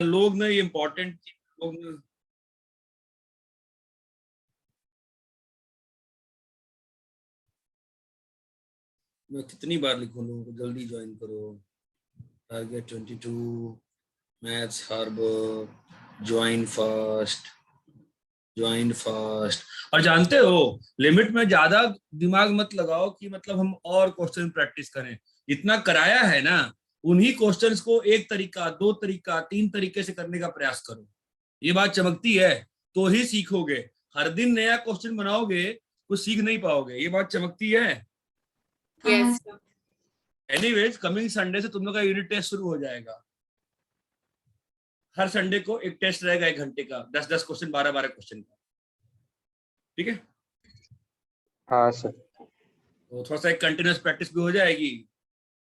लोग ना ये इम्पोर्टेंट लोग ना, मैं कितनी बार लिखूं लोगों को जल्दी ज्वाइन करो, target 22, maths harbour, join fast, join fast. और जानते हो लिमिट में ज्यादा दिमाग मत लगाओ कि मतलब हम और क्वेश्चन प्रैक्टिस करें, इतना कराया है ना, उन्हीं क्वेश्चंस को एक तरीका, दो तरीका, तीन तरीके से करने का प्रयास करो। ये बात चमकती है तो ही सीखोगे, हर दिन नया क्वेश्चन बनाओगे कुछ सीख नहीं पाओगे, ये बात चमकती है। यस। एनीवेज कमिंग संडे से तुम लोग का यूनिट टेस्ट शुरू हो जाएगा। हर संडे को एक टेस्ट रहेगा 1 घंटे का, 10-10 क्वेश्चन, 12-12 क्वेश्चन का, ठीक है। हाँ सर। तो थोड़ा सा एक कंटिन्यूस प्रैक्टिस भी हो जाएगी।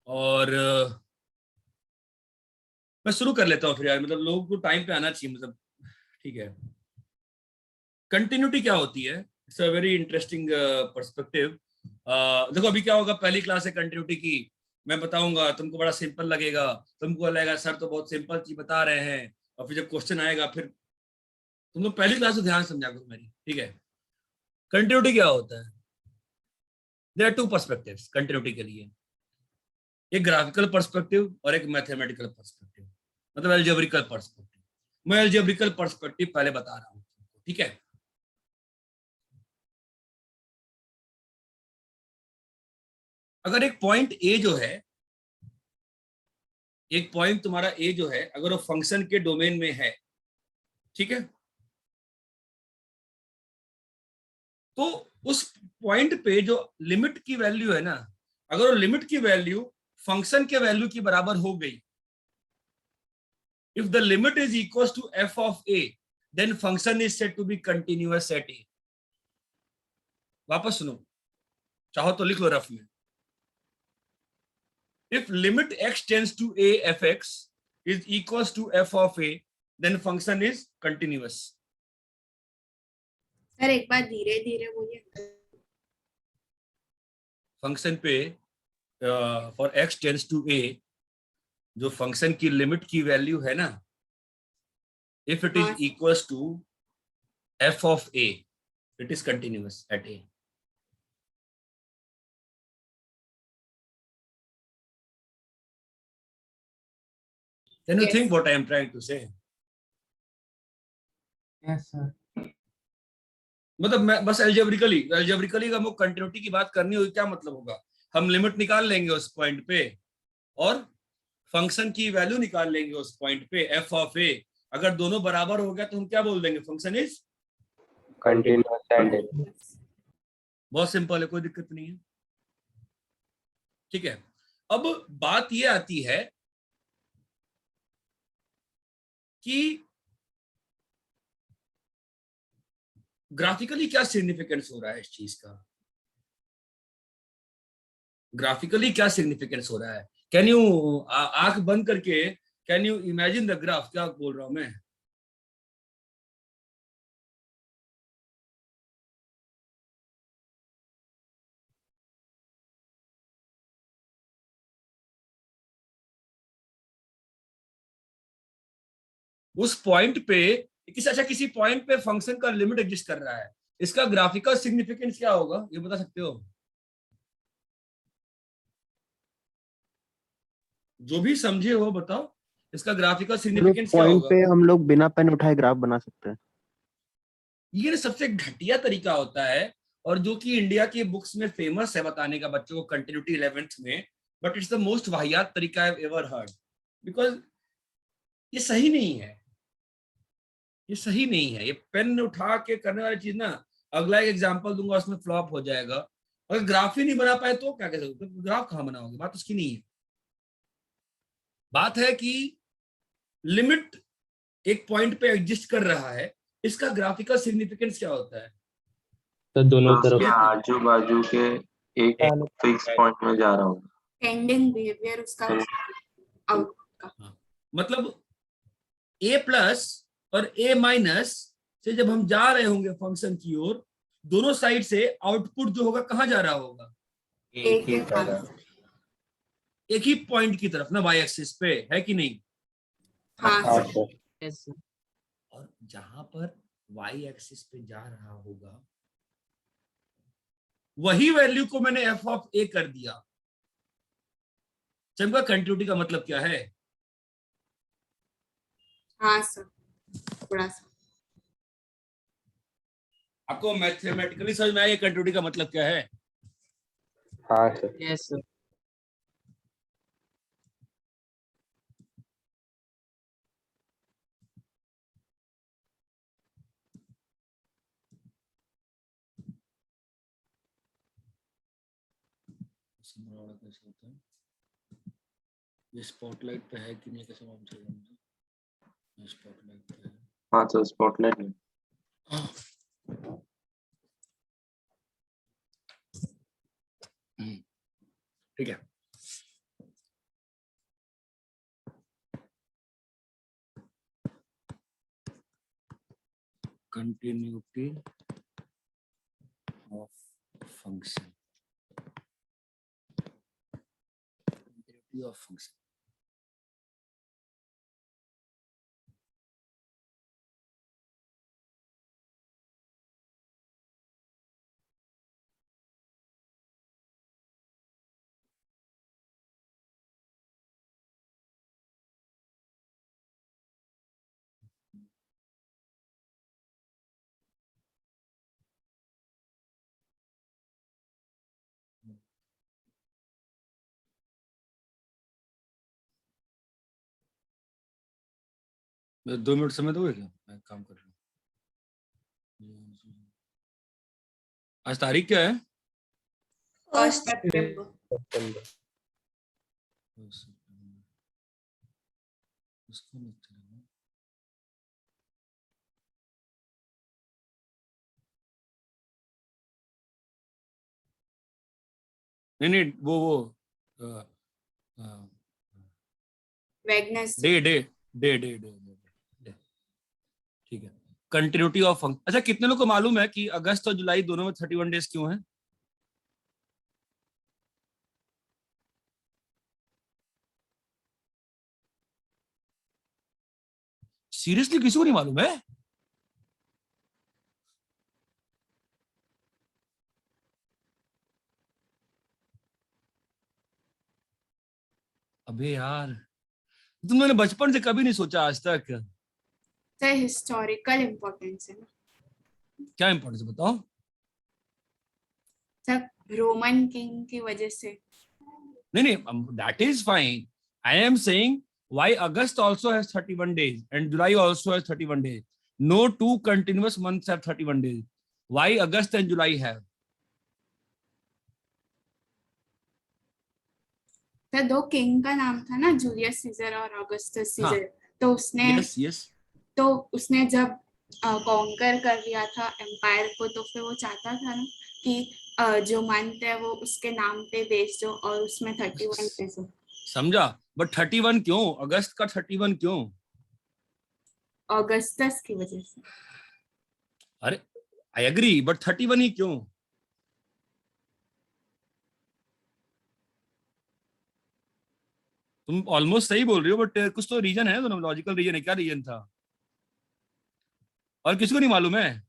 और मैं शुरू कर लेता हूँ फिर यार, मतलब लोगों को टाइम पे आना चाहिए, मतलब ठीक है। कंटिन्यूटी क्या होती है, it's a very interesting perspective. देखो अभी क्या होगा, पहली क्लास है कंटिन्यूटी की, मैं बताऊंगा तुमको बड़ा सिंपल लगेगा, तुमको लगेगा सर तो बहुत सिंपल चीज बता रहे हैं, और फिर जब क्वेश्चन आएगा फिर तुम लोग पहली क्लास में ध्यान समझा करो मेरी, ठीक है। कंटिन्यूटी क्या होता है, देयर आर 2 पर्सपेक्टिव्स कंटिन्यूटी के लिए, एक ग्राफिकल पर्सपेक्टिव और एक मैथमेटिकल पर्सपेक्टिव, मतलब एल्जेब्रिकल पर्सपेक्टिव। मैं एल्जेब्रिकल पर्सपेक्टिव पहले बता रहा हूँ, ठीक है। अगर एक पॉइंट ए जो है, एक पॉइंट तुम्हारा ए जो है, अगर वो फंक्शन के डोमेन में है, ठीक है, तो उस पॉइंट पे जो लिमिट की वैल्यू है ना, अगर वो लिमिट की वैल्यू फंक्शन के वैल्यू की बराबर हो गई, if the limit is equal to F of A, then function is said to be continuous at ए। वापस सुनो, चाहो तो लिख लो रफ में, if limit x tends to a fx is equals to f of a, then function is continuous. Sir एक बार धीरे धीरे बोलिए। फंक्शन पे for x tends to a, जो फंक्शन की लिमिट की वैल्यू है ना, if it is equals to f of a, it is continuous at a. Can you think what I am trying to say? Yes sir. मतलब मैं बस algebraically का मुझे कंटिन्यूटी की बात करनी होगी, क्या मतलब होगा, हम लिमिट निकाल लेंगे उस पॉइंट पे और फंक्शन की वैल्यू निकाल लेंगे उस पॉइंट पे एफ ऑफ ए, अगर दोनों बराबर हो गया तो हम क्या बोल देंगे, फंक्शन इज कंटिन्यूअस एट ए। बहुत सिंपल है, कोई दिक्कत नहीं है, ठीक है। अब बात ये आती है कि ग्राफिकली क्या सिग्निफिकेंस हो रहा है इस चीज का, ग्राफिकली क्या सिग्निफिकेंस हो रहा है। कैन यू आंख बंद करके can you imagine the graph, क्या बोल रहा हूं मैं, उस पॉइंट पे किसी पॉइंट पे फंक्शन का लिमिट एग्जिस्ट कर रहा है, इसका ग्राफिकल सिग्निफिकेंस क्या होगा, ये बता सकते हो, जो भी समझे हो बताओ, इसका ग्राफिकल सिग्निफिकेंस क्या पॉइंट होगा। पे हम लोग बिना पेन उठाए ग्राफ बना सकते हैं। ये सबसे घटिया तरीका होता है, और जो कि इंडिया की बुक्स में फेमस है बताने का बच्चों को कंटिन्यूटी 11th में, बट इट्स द मोस्ट वाहियात तरीका I have ever heard, because ये सही नहीं है, ये सही नहीं है, ये पेन उठा के करने वाली चीज ना, अगला एक एग्जांपल दूंगा उसमें फ्लॉप हो जाएगा। अगर ग्राफ ही नहीं बना पाए तो क्या कह सकते, तो ग्राफ कहां बनाओगे, बात उसकी नहीं है। बात है कि लिमिट एक पॉइंट पे एग्जिस्ट कर रहा है, इसका ग्राफिकल सिग्निफिकेंस क्या होता है, तो दोनों तरफ आजू बाजू के एक फिक्स पॉइंट में जा रहा हूँ, एंडिंग बिहेवियर उसका आउटपुट का, मतलब a प्लस और a माइनस से जब हम जा रहे होंगे फंक्शन की ओर, दोनों साइड से आउटपुट जो होगा कहां जा रहा होगा, एक ही तरफ। एक ही पॉइंट की तरफ ना, वाई एक्सिस पे, है कि नहीं। हाँ हाँ सर। Yes, sir. और जहां पर y एक्सिस पे जा रहा होगा वही वैल्यू को मैंने f ऑफ a कर दिया। चमका कंटिन्यूटी का मतलब क्या है? हाँ सर, थोड़ा सा। आपको मैथमेटिकली समझ में आया कंटिन्यूटी का मतलब क्या है? हाँ सर। Yes, sir. कैसे होता है? ये स्पॉटलाइट पे है कि नहीं, कैसे मालूम चलेगा मुझे? स्पॉटलाइट पे है। हाँ सर, स्पॉटलाइट में। ठीक है। Continuity of function, continuity of function. मैं 2 मिनट समय दोगे क्या? मैं काम कर रहा हूँ। आज तारीख क्या है? 1 सितंबर। उसको मत चलाना। नहीं वो Wednesday. Day day day day day day, ठीक है। Continuity of function. अच्छा, कितने लोग को मालूम है कि अगस्त और जुलाई दोनों में 31 डेज क्यों है? सीरियसली किसी को नहीं मालूम है? अबे यार, तुमने बचपन से कभी नहीं सोचा आज तक? सर हिस्टोरिकल इम्पोर्टेंस है ना क्या इंपॉर्टेंस बताओ? सर, रोमन किंग की वजह से। नहीं, that is fine. I am saying why August also has 31 days and July also has 31 days. No two continuous months have 31 days. Why August and July have? Sir, 2 king का नाम था ना, Julius Caesar और Augustus scissor. तो उसने Yes. तो उसने जब कॉन्कर कर लिया था एम्पायर को, तो फिर वो चाहता था ना कि जो मंथ है वो उसके नाम पे बेच दो और उसमें 31 डेज हो। समझा, बट 31 क्यों? अगस्त का 31 क्यों? ऑगस्टस की वजह से। अरे आई एग्री, बट 31 ही क्यों? तुम ऑलमोस्ट सही बोल रही हो, बट कुछ तो रीजन है, तो लॉजिकल रीजन है। क्या रीजन था? और किसको नहीं मालूम है?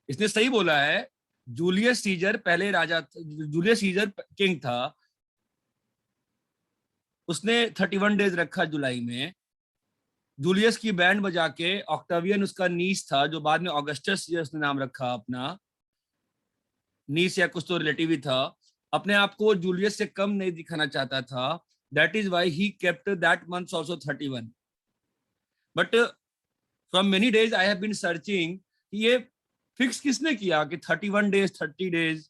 इसने सही बोला है। जूलियस सीजर पहले राजा, जूलियस सीजर किंग था। उसने 31 डेज रखा जुलाई में। जूलियस की बैंड बजा के ऑक्टावियन उसका नीस था, जो बाद में ऑगस्टस ने नाम रखा अपना। नीस या कुछ तो रिलेटिव ही था। अपने आप को जूलियस से कम नहीं दिखाना चाहता था। That is why he kept that month also 31। But from many days I have been searching, ये फिक्स किसने किया कि 31 days 30 days?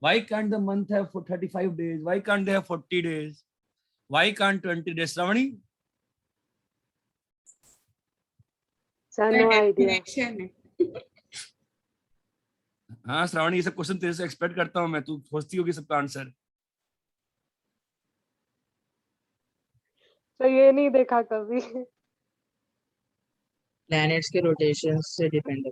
Why can't the month have 35 days? Why can't they have 40 days? Why can't 20 days? Shravani? Sir, no idea. Definition है। हाँ श्रावणी, ये सब question तेरे से एक्सपेक्ट करता हूँ मैं। तू सोचती होगी सबका आंसर। तो ये नहीं देखा कभी। Planets के rotations से depend है।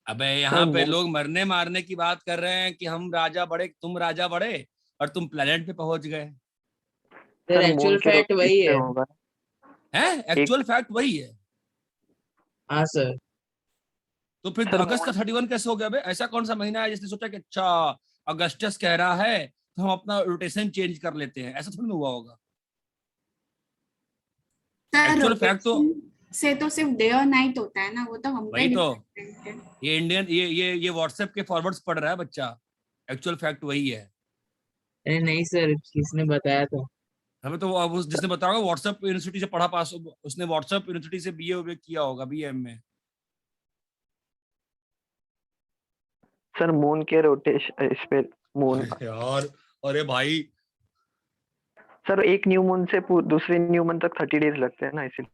अबे यहाँ पे लोग मरने मारने की बात कर रहे हैं कि हम राजा बड़े, तुम राजा बड़े, और तुम प्लेनेट पे पहुंच गए। Their actual fact वही है। है, एक्चुअल फैक्ट वही है। हाँ सर। तो फिर सर, अगस्त का 31 कैसे हो गया बे? ऐसा कौन सा महीना है जिसने सोचा कि अच्छा अगस्टस कह रहा है तो हम अपना रोटेशन चेंज कर लेते हैं? ऐसा थोड़ी ना हुआ होगा। सर एक्चुअल फैक्ट तो रोटेशन से तो सिर्फ डे और नाइट होता है ना, वो तो हम पे वही तो, डिपेंडेंट है। ये इंडियन ये व्हाट्सएप के फॉरवर्ड्स पढ़ रहा है बच्चा। एक्चुअल फैक्ट वही है। अरे नहीं सर, किसने बताया था? हमें तो अब उस जिसने बताया होगा व्हाट्सएप यूनिवर्सिटी से पढ़ा पास, उसने व्हाट्सएप यूनिवर्सिटी से बीए किया होगा, बीएम में। सर मून के रोटेशन इस पे मून, अरे यार, अरे भाई, सर एक न्यू मून से दूसरे न्यू मून तक 30 डेज लगते हैं ना, इसीलिए।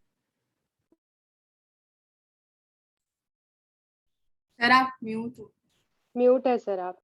सर आप म्यूट म्यूट है सर आप।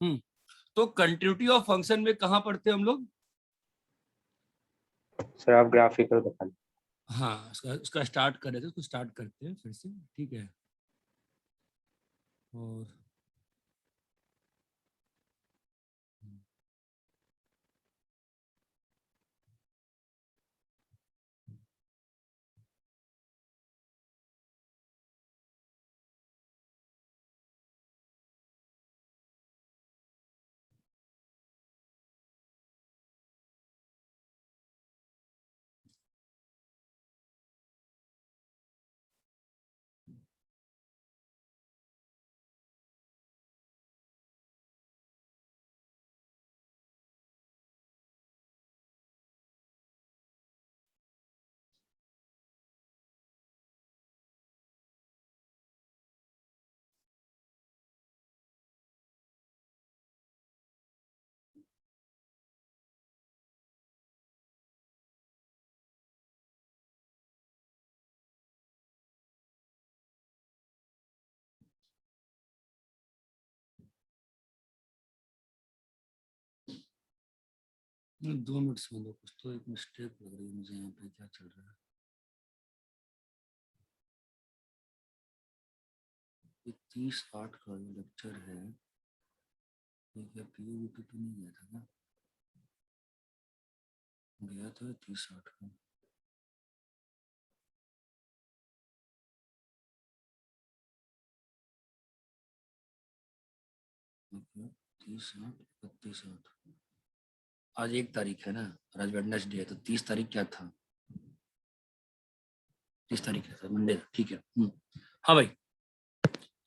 तो कंटिन्यूटी ऑफ फंक्शन में कहाँ पढ़ते हैं हम लोग? सर आप ग्राफिकल बताएं। हाँ, उसका स्टार्ट कर रहे थे, उसको स्टार्ट करते हैं फिर से, ठीक है। और नहीं, 2 मिनट सुन लो, कुछ तो एक मिस्टेक लग रही है मुझे यहाँ पे, क्या चल रहा है? ये 30/8 का जो लेक्चर है, ये क्या पीओबी तो नहीं गया था ना? गया था 30/8 का। ओके, 30/8, 31/8। आज 1 तारीख है ना, और आज वेडनेसडे है, तो 30 तारीख क्या था? 30 तारीख क्या था? मंडे था, ठीक है। हाँ भाई,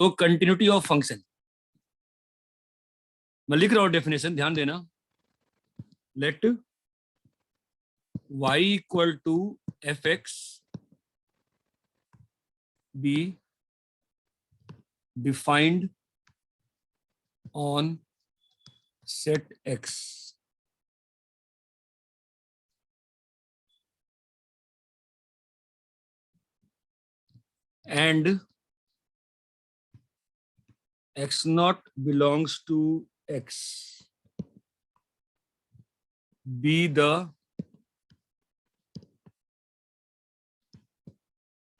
तो कंटिन्यूटी ऑफ फंक्शन मैं लिख रहा हूँ, डेफिनेशन ध्यान देना। Let y equal to fx be defined on set x and x naught belongs to x, be the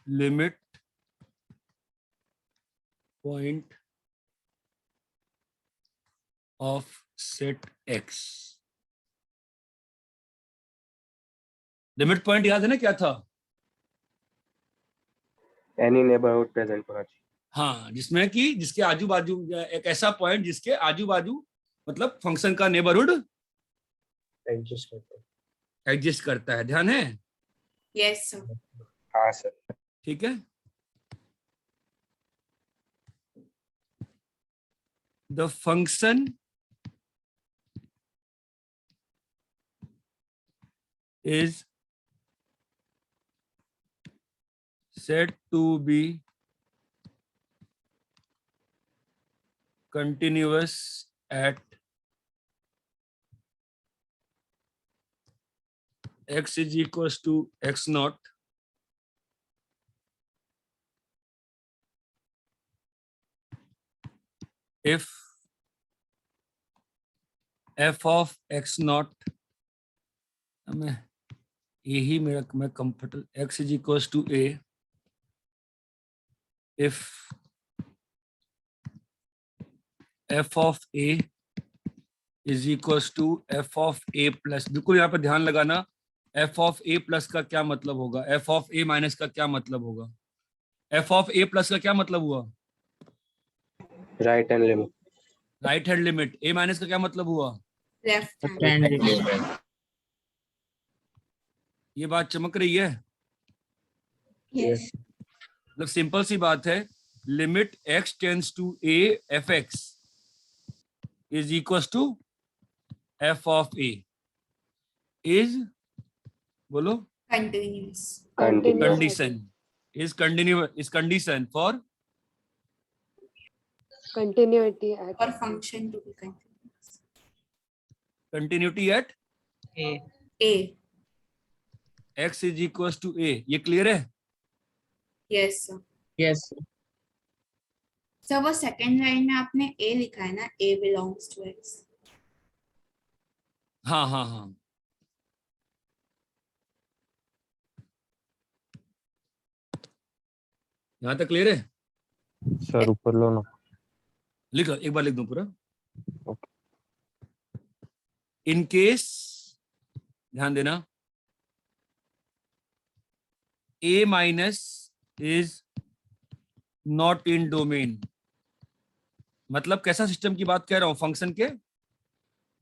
limit point of set x। Limit point याद है ना क्या था? एनी नेबरहुड प्रेजेंट होना चाहिए। हाँ, जिसमें कि जिसके आजू बाजू, एक ऐसा पॉइंट जिसके आजू बाजू मतलब फंक्शन का नेबरहुड एग्जिस्ट करता है। ध्यान है? Yes sir. हाँ सर। ठीक है। The function is said to be continuous at x is equals to x naught if f of x naught, मैं यही मेरा मैं comfortable, x is equals to a if f of a is equals to f of a plus। बिल्कुल यहाँ पे ध्यान लगाना, f of a plus का क्या मतलब होगा, f of a माइनस का क्या मतलब होगा, f of a प्लस का क्या मतलब हुआ? Right hand limit. Right hand limit. a minus का क्या मतलब हुआ? Left left hand. हैंड। ये बात चमक रही है? यस। मतलब सिंपल सी बात है, limit x tends to a f x is equal to f of a is, बोलो, continuous. condition is condition for Continuity at और function to be continuous. continuity at A. A. x is equals to a। ये clear है? Yes sir. Yes. Sir वो second line में आपने ए लिखा है ना, ए बिलोंग्स टू एक्स। हाँ हाँ हाँ, यहाँ तक क्लियर है? सर ऊपर लो ना। लिख, एक बार लिख दूं पूरा। ओके। इन केस, ध्यान देना, A minus is not in domain, मतलब कैसा सिस्टम की बात कह रहा हूं, फंक्शन के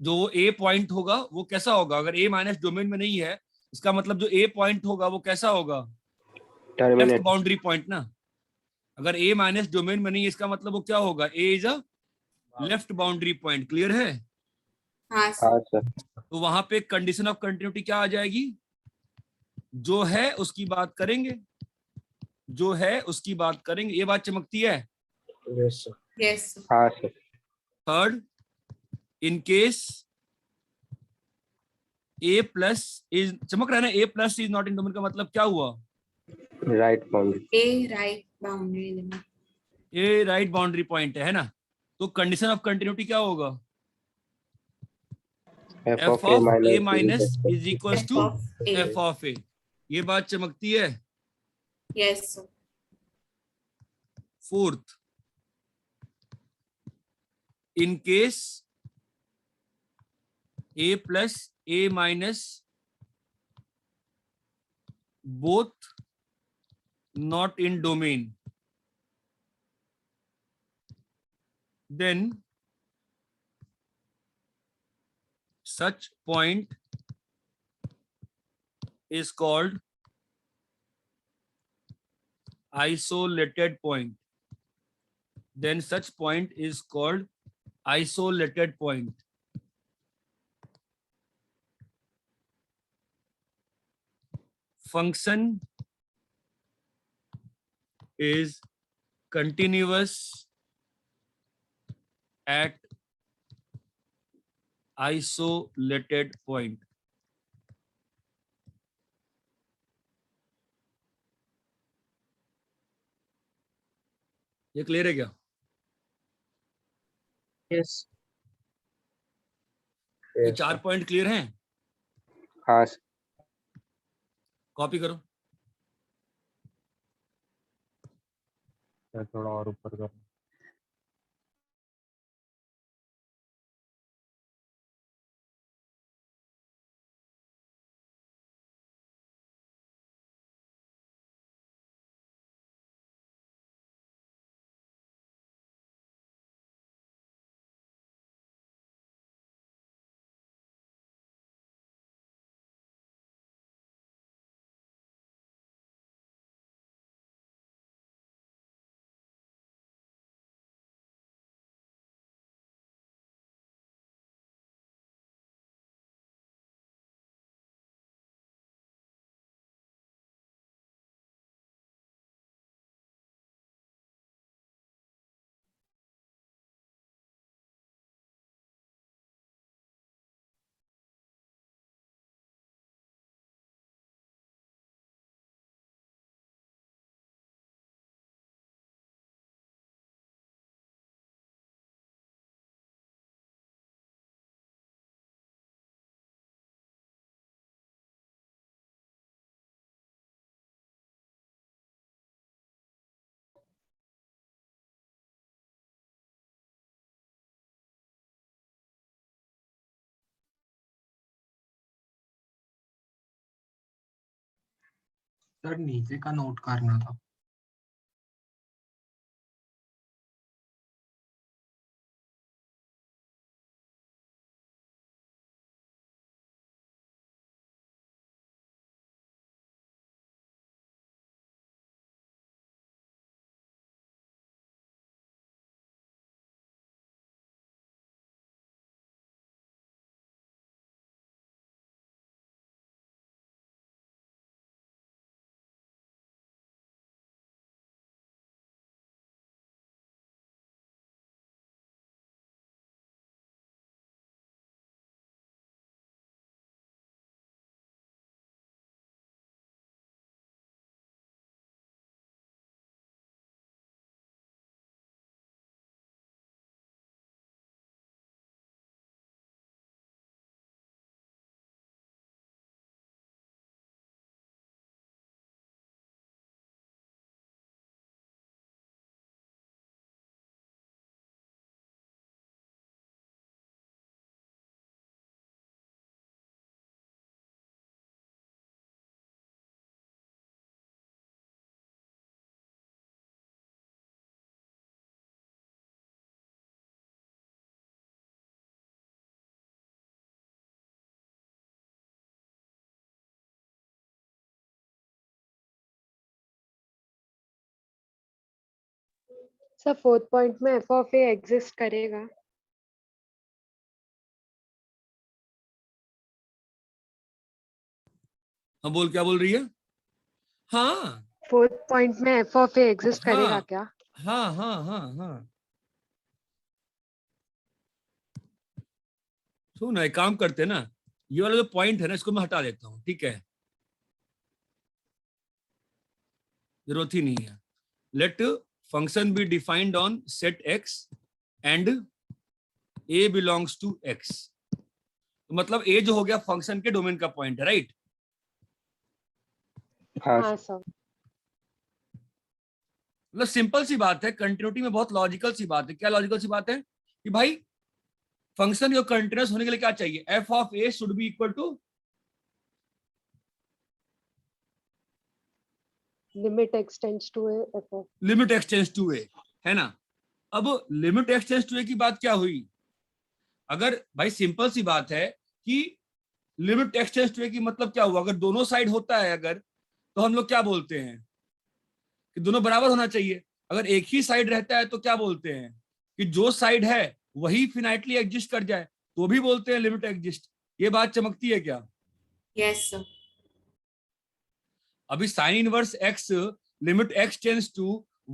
जो ए पॉइंट होगा वो कैसा होगा, अगर ए माइनस डोमेन में नहीं है, इसका मतलब जो ए पॉइंट होगा वो कैसा होगा, लेफ्ट टर्मिनेट। बाउंड्री पॉइंट ना। अगर ए माइनस डोमेन में नहीं है, इसका मतलब वो क्या होगा, A is a left boundary point. Clear है? हाँ सर। हाँ सर। तो वहां पे कंडीशन ऑफ कंटिन्यूटी क्या आ जाएगी, जो है उसकी बात करेंगे, जो है उसकी बात करेंगे। ये बात चमकती है? Yes sir. Yes sir. हाँ sir. Third, in case A plus is, चमक रहा है ना, A plus is not in domain का मतलब क्या हुआ, right boundary. A right boundary limit. ये राइट बाउंड्री पॉइंट है ना। तो कंडीशन ऑफ कंटिन्यूटी क्या होगा, F F of A of A minus minus is equal F to of A. F of A. ये बात चमकती है? Yes sir. Fourth, in case A plus A minus both not in domain, then such point is called isolated point. Then such point is called isolated point. Function is continuous at isolated point. ये clear है क्या? Yes. ये 4 point clear हैं? हाँ sir. Copy करो। थोड़ा और ऊपर कर। सर नीचे का नोट करना था। सर फोर्थ पॉइंट में एफ ऑफ ए एग्जिस्ट करेगा। हाँ बोल, क्या बोल रही है? हाँ फोर्थ पॉइंट में एफ ऑफ ए एग्जिस्ट करेगा हाँ क्या? हाँ हाँ हाँ हाँ। सुन, एक काम करते हैं ना, ये वाला जो पॉइंट है ना, इसको मैं हटा देता हूँ, ठीक है? जरूरत ही नहीं है। Let function be defined on set X and A belongs to X. तो मतलब ए जो हो गया फंक्शन के डोमेन का पॉइंट है, राइट? हाँ हाँ सर। सर। मतलब सिंपल सी बात है, कंटिन्यूटी में बहुत लॉजिकल सी बात है। क्या लॉजिकल सी बात है? कि भाई फंक्शन जो कंटिन्यूस होने के लिए क्या चाहिए? F of A should be equal to limit x tends to A F of. Limit x tends to A, है ना? अब लिमिट एक्सटेंड्स टू ए की बात क्या हुई? अगर भाई सिंपल सी बात है कि लिमिट एक्सटेंड्स टू ए की मतलब क्या हुआ? अगर दोनों साइड होता है अगर, तो हम लोग क्या बोलते हैं? कि दोनों बराबर होना चाहिए। अगर एक ही साइड रहता है तो क्या बोलते हैं? कि जो साइड है वही फिनाइटली एग्जिस्ट कर जाए, तो भी बोलते हैं लिमिट एग्जिस्ट। ये बात चमकती है क्या? Yes sir. अभी sine inverse x limit x tends to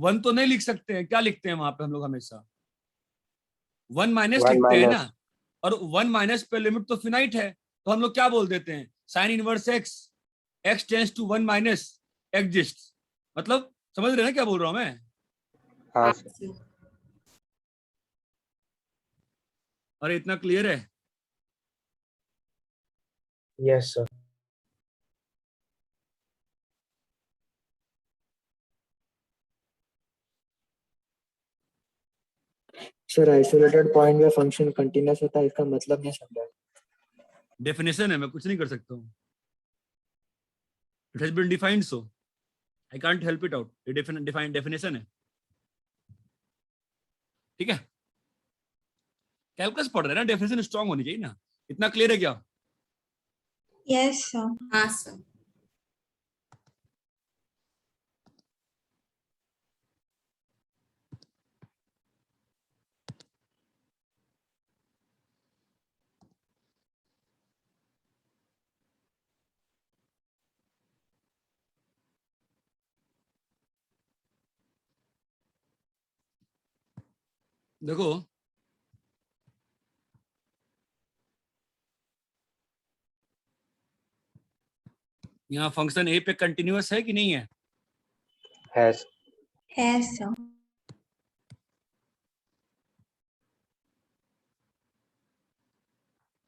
1 तो नहीं लिख सकते हैं। क्या लिखते हैं वहां पे हम लोग? हमेशा 1 माइनस वन लिखते हैं ना। माइनस। और 1 माइनस पे लिमिट तो फिनाइट है, तो हम लोग क्या बोल देते हैं? Sine inverse X x tends to 1 minus exist. मतलब समझ रहे हैं ना क्या बोल रहा हूं मैं? हाँ हाँ सर। सर। अरे इतना क्लियर है? Yes sir. Sir isolated point में फंक्शन कंटीन्यूअस होता है, इसका मतलब नहीं समझा। डेफिनेशन है, मैं कुछ नहीं कर सकता हूँ। It has been defined, so I can't help it out. ये डिफाइंड डेफिनेशन है, ठीक है? कैलकुलस पढ़ रहे हैं ना, डेफिनेशन स्ट्रांग होनी चाहिए ना। इतना क्लियर है क्या? Yes sir. हाँ सर। देखो, यहाँ फंक्शन ए पे कंटिन्यूअस है कि नहीं है? है सर। Yes sir.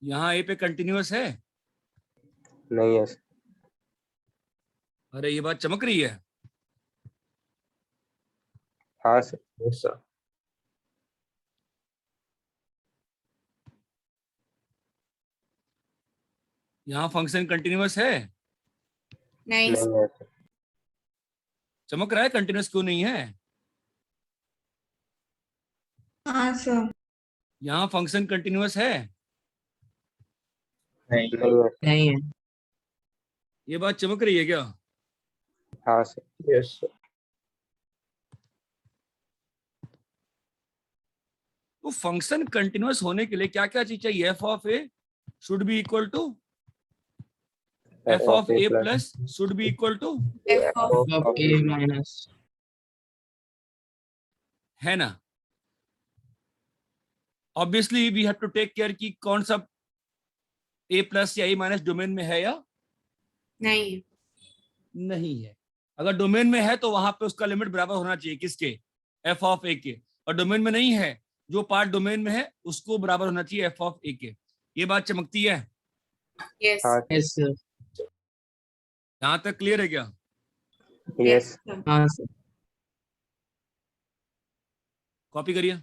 यहाँ ए पे कंटिन्यूअस है? नहीं है सर। अरे ये बात चमक रही है। हाँ सर। Yes sir. यहाँ फंक्शन कंटिन्यूअस है? नहीं नहीं सर। है सर। चमक रहा है, कंटिन्यूअस क्यों नहीं है? हाँ सर। यहाँ फंक्शन कंटिन्यूअस है? नहीं है सर। नहीं है। ये बात चमक रही है क्या? हाँ सर। Yes sir. तो फंक्शन कंटिन्यूअस होने के लिए क्या क्या चीज चाहिए? F of A should be equal to F of a plus should be equal to, F of of A minus. है ना? Obviously we have to take care कि कौन सा ए प्लस या ए माइनस डोमेन में है या नहीं। नहीं है। अगर डोमेन में है तो वहां पे उसका लिमिट बराबर होना चाहिए किसके? एफ ऑफ ए के। और डोमेन में नहीं है, जो पार्ट डोमेन में है उसको बराबर होना चाहिए एफ ऑफ ए के। ये बात चमकती है? यस। हाँ यस सर। यहां तक क्लियर है क्या? यस। सर। हाँ सर। कॉपी करिए।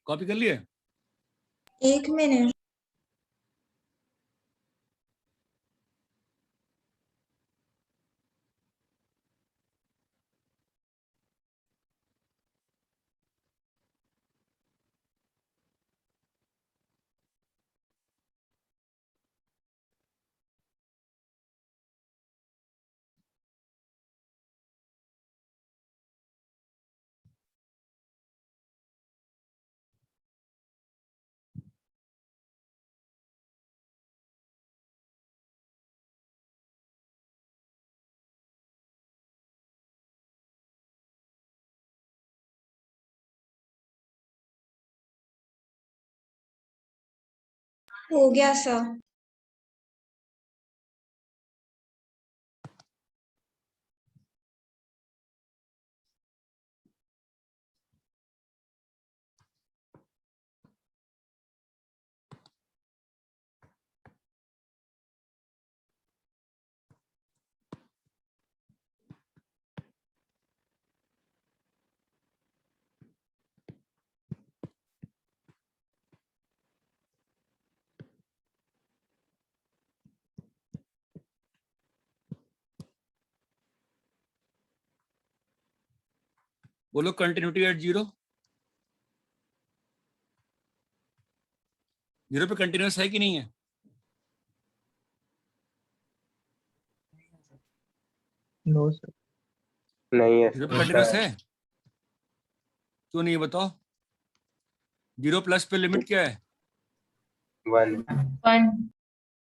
कॉपी कर लिए? एक मिनट। हो गया सर। बोलो कंटिन्यूटी एट 0। 0 पे कंटिन्यूस है कि नहीं है? No sir. नहीं है 0 पे कंटिन्यूस है? क्यों नहीं है बताओ? 0 प्लस पे लिमिट क्या है? 1 1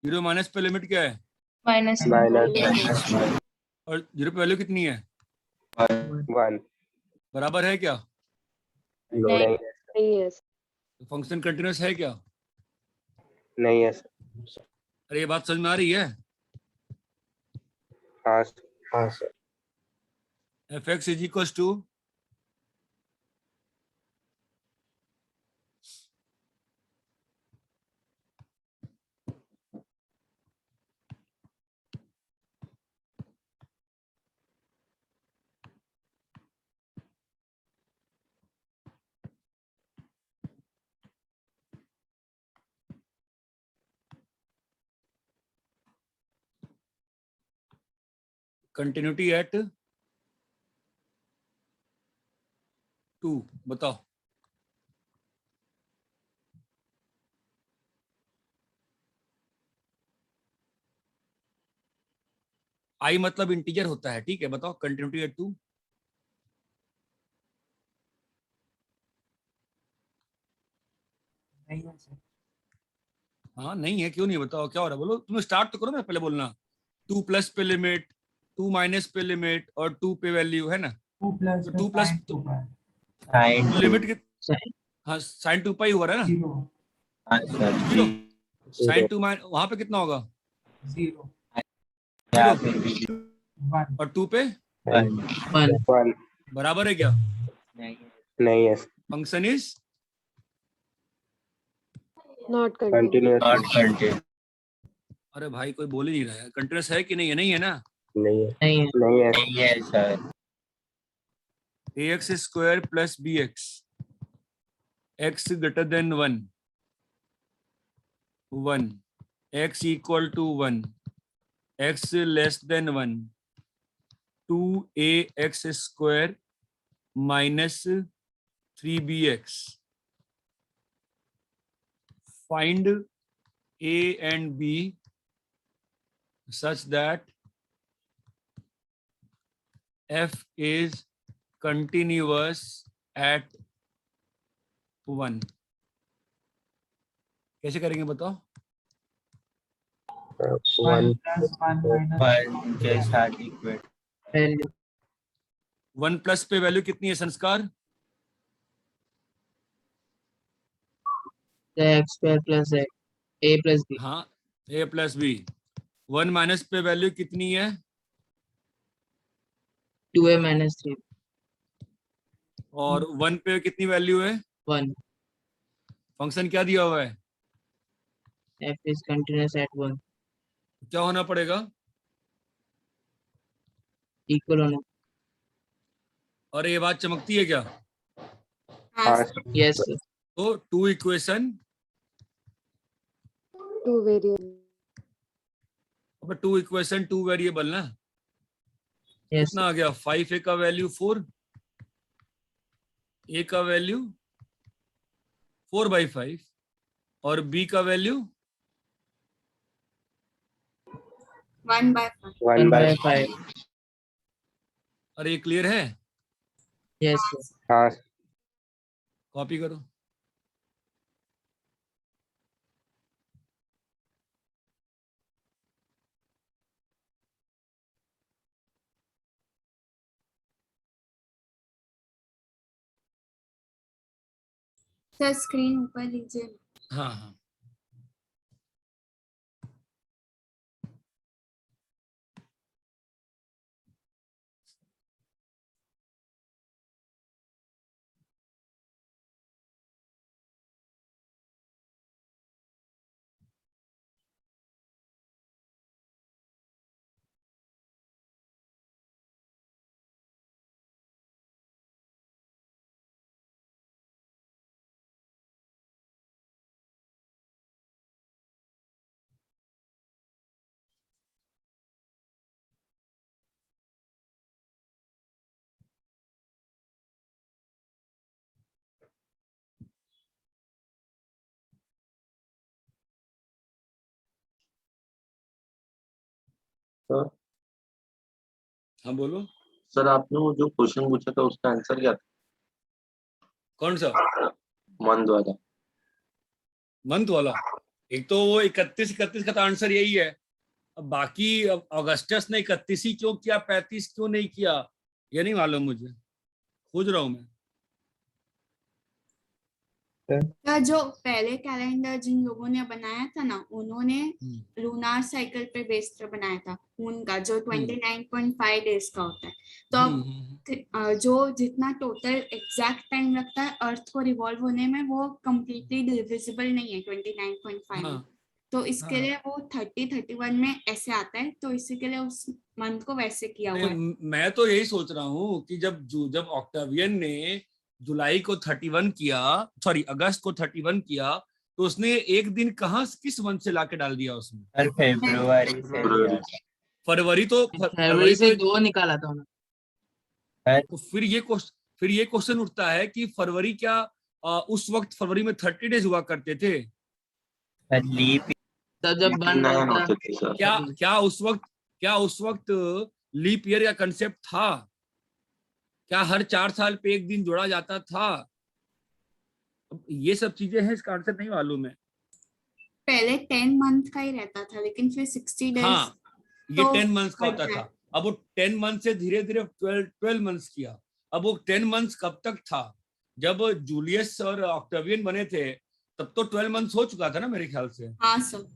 0 माइनस पे लिमिट क्या है? माइनस माइनस और 0 पे वैल्यू कितनी है? 1 बराबर है क्या? नहीं है नहीं है फंक्शन कंटिन्यूस है क्या? नहीं है अरे ये बात समझ में आ रही है? हाँ sir F x is equal to continuity at 2। बताओ। आई मतलब इंटीजर होता है, ठीक है? बताओ कंटिन्यूटी एट 2। नहीं है सर। हाँ नहीं है, क्यों नहीं? बताओ क्या हो रहा है, बोलो। तुम स्टार्ट तो करो ना, पहले बोलना। 2 प्लस पे लिमिट, 2 माइनस पे लिमिट और 2 पे वैल्यू है ना? 2 प्लस तो 2 प्लस साइन लिमिट के, हाँ साइन 2 पाई हुआ रहा है ना? 0 हाँ सर 0 साइन 2 वहां पे कितना होगा? 0 यहाँ 0 पे भी 1 और 2 पे 1 1 बराबर है क्या? नहीं है function is not continuous not continuous. अरे भाई कोई बोल ही नहीं रहा है। कंटिन्यूस है कि नहीं है? नहीं है ना? नहीं है नहीं है। नहीं है नहीं है sir. ax square plus bx x greater than 1 1 x equal to 1 x less than 1 2ax square minus 3bx। Find a and b such that f is continuous at 1। कैसे करेंगे बताओ? 1 प्लस 1 माइनस 1 के साथ इक्वेट। वैल्यू 1 प्लस पे value कितनी है संस्कार? X square plus ए plus B. हाँ a प्लस बी। 1 माइनस पे वैल्यू कितनी है? 2a माइनस 3 और 1 पे कितनी वैल्यू है? 1 फंक्शन क्या दिया हुआ है? f is continuous at 1 क्या होना पड़ेगा? इक्वल होना। और ये बात चमकती है क्या? हाँ हाँ यस सर। तो टू इक्वेशन, 2 वेरिएबल, अब टू इक्वेशन 2 वेरिएबल ना, Yes. कितना आ गया? 5a का वैल्यू 4, a का वैल्यू 4/5 और b का वैल्यू 1/5. 1 by 1/5. अरे ये क्लियर है? Yes, sir. हाँ कॉपी करो। सर स्क्रीन ऊपर लीजिए। हाँ हाँ, सर हाँ बोलो। सर आपने वो जो क्वेश्चन पूछा था उसका आंसर क्या था? कौन सा? मंथ वाला। मंथ वाला? एक तो वो 31 का तो आंसर यही है। अब बाकी अब अगस्टस ने 31 ही क्यों किया, 35 क्यों नहीं किया, ये नहीं मालूम मुझे, खोज रहा हूं मैं। सर जो पहले कैलेंडर जिन लोगों ने बनाया था ना, उन्होंने लूनार साइकिल पे बेस्ड बनाया था उनका, जो 29.5 डेज का होता है। तो अब जो जितना टोटल एग्जैक्ट टाइम लगता है अर्थ को रिवॉल्व होने में, वो कम्प्लीटली डिविजिबल नहीं है 29.5 में। तो इसके लिए वो 30-31 में ऐसे आता है, तो इसी के लिए उस मंथ को वैसे किया हुआ है। मैं तो यही सोच रहा हूँ कि जब ऑक्टावियन ने जुलाई को 31 किया, सॉरी अगस्त को 31 किया, तो उसने एक दिन कहाँ किस मंथ से लाके डाल दिया उसमें? फरवरी से फरवरी तो फरवरी से 2 निकाला था उन्होंने। तो फिर ये क्वेश्चन उठता है कि फरवरी क्या उस वक्त फरवरी में 30 डेज हुआ करते थे? लीप तब जब बन रहा था, होते थे सर। क्या उस वक्त लीप ईयर का कंसेप्ट था? क्या हर 4 साल पे एक दिन जोड़ा जाता था? अब ये सब चीजें हैं, इसका आंसर नहीं मालूम है। पहले 10 मंथ का ही रहता था, लेकिन फिर 60 डेज। हाँ, ये तो 10 मंथ्स का होता था। अब वो 10 मंथ से धीरे धीरे 12 मंथ्स किया। अब वो 10 मंथ्स कब तक था? जब जूलियस और ऑक्टेवियन बने थे तब तो 12 मंथ्स हो चुका था ना मेरे ख्याल से। हाँ सर।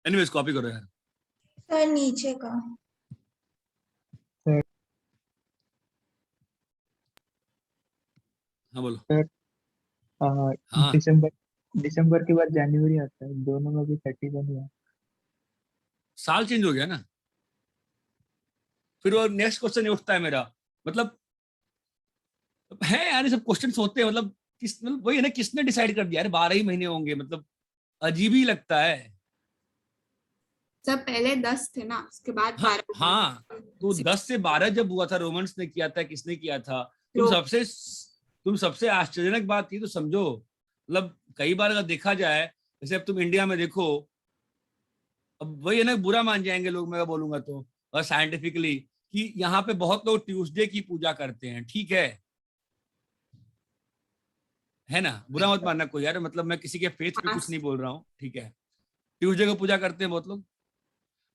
एनीवेज कॉपी करो यार। सर नीचे का। हाँ बोलो। हाँ दिसंबर के बाद जनवरी आता है, दोनों में भी 31 हुआ। साल चेंज हो गया ना। फिर वो नेक्स्ट क्वेश्चन उठता है मेरा, मतलब है यार, ये सब क्वेश्चंस होते हैं, मतलब वही है ना, किसने डिसाइड कर दिया यार 12 ही महीने होंगे? मतलब अजीब ही लगता है। सब पहले 10 थे ना, उसके बाद 12। हाँ, तो 10 से 12 जब हुआ था, रोमन्स ने किया था, किसने किया था? तुम सबसे आश्चर्यजनक बात ये तो समझो, मतलब कई बार अगर देखा जाए, जैसे अब तुम इंडिया में देखो, अब वही है ना, बुरा मान जाएंगे लोग मैं बोलूंगा तो, और साइंटिफिकली, कि यहाँ पे बहुत लोग ट्यूसडे की पूजा करते हैं, ठीक है ना? बुरा मत मानना कोई यार, मतलब मैं किसी के फेथ पे कुछ नहीं बोल रहा हूँ, ठीक है? ट्यूसडे को पूजा करते हैं बहुत लोग।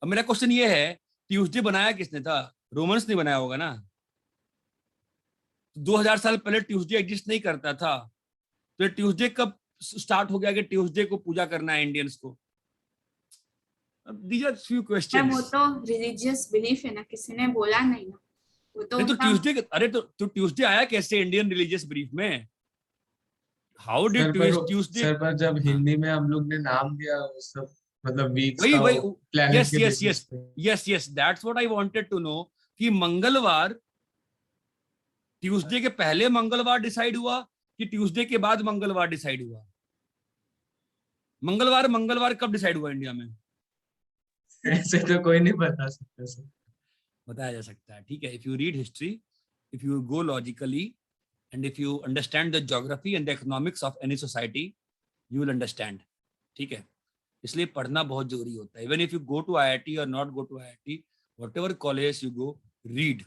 अब मेरा क्वेश्चन ये है, ट्यूसडे बनाया किसने था? रोमन्स ने बनाया होगा ना। 2000 साल पहले ट्यूसडे एग्जिस्ट नहीं करता था, तो ट्यूसडे कब स्टार्ट हो गया कि ट्यूसडे को पूजा करना है इंडियंस को? These are few questions. वो तो रिलीजियस बिलीफ है ना, किसी ने बोला नहीं ना, वो तो नहीं तो ट्यूसडे, अरे तो ट्यूसडे आया कैसे इंडियन रिलीजियस बिलीफ में? How did Tuesday? सर पर जब हिंदी में हम लोग ने नाम दिया वो सब, मतलब वीक्स वही का, वही प्लैनेट के बेसिस पे। Yes that's what I wanted to know, कि मंगलवार ट्यूसडे के पहले मंगलवार डिसाइड हुआ कि ट्यूसडे के बाद मंगलवार डिसाइड हुआ? मंगलवार कब डिसाइड हुआ इंडिया में? ऐसे तो कोई नहीं बता सकता सर। बताया जा सकता है, ठीक है। If you read history, if you go logically and if you understand the geography and the economics of any society, you will understand, ठीक है। इसलिए पढ़ना बहुत जरूरी होता है। Even if you go to IIT और not go to IIT, whatever college you go, read,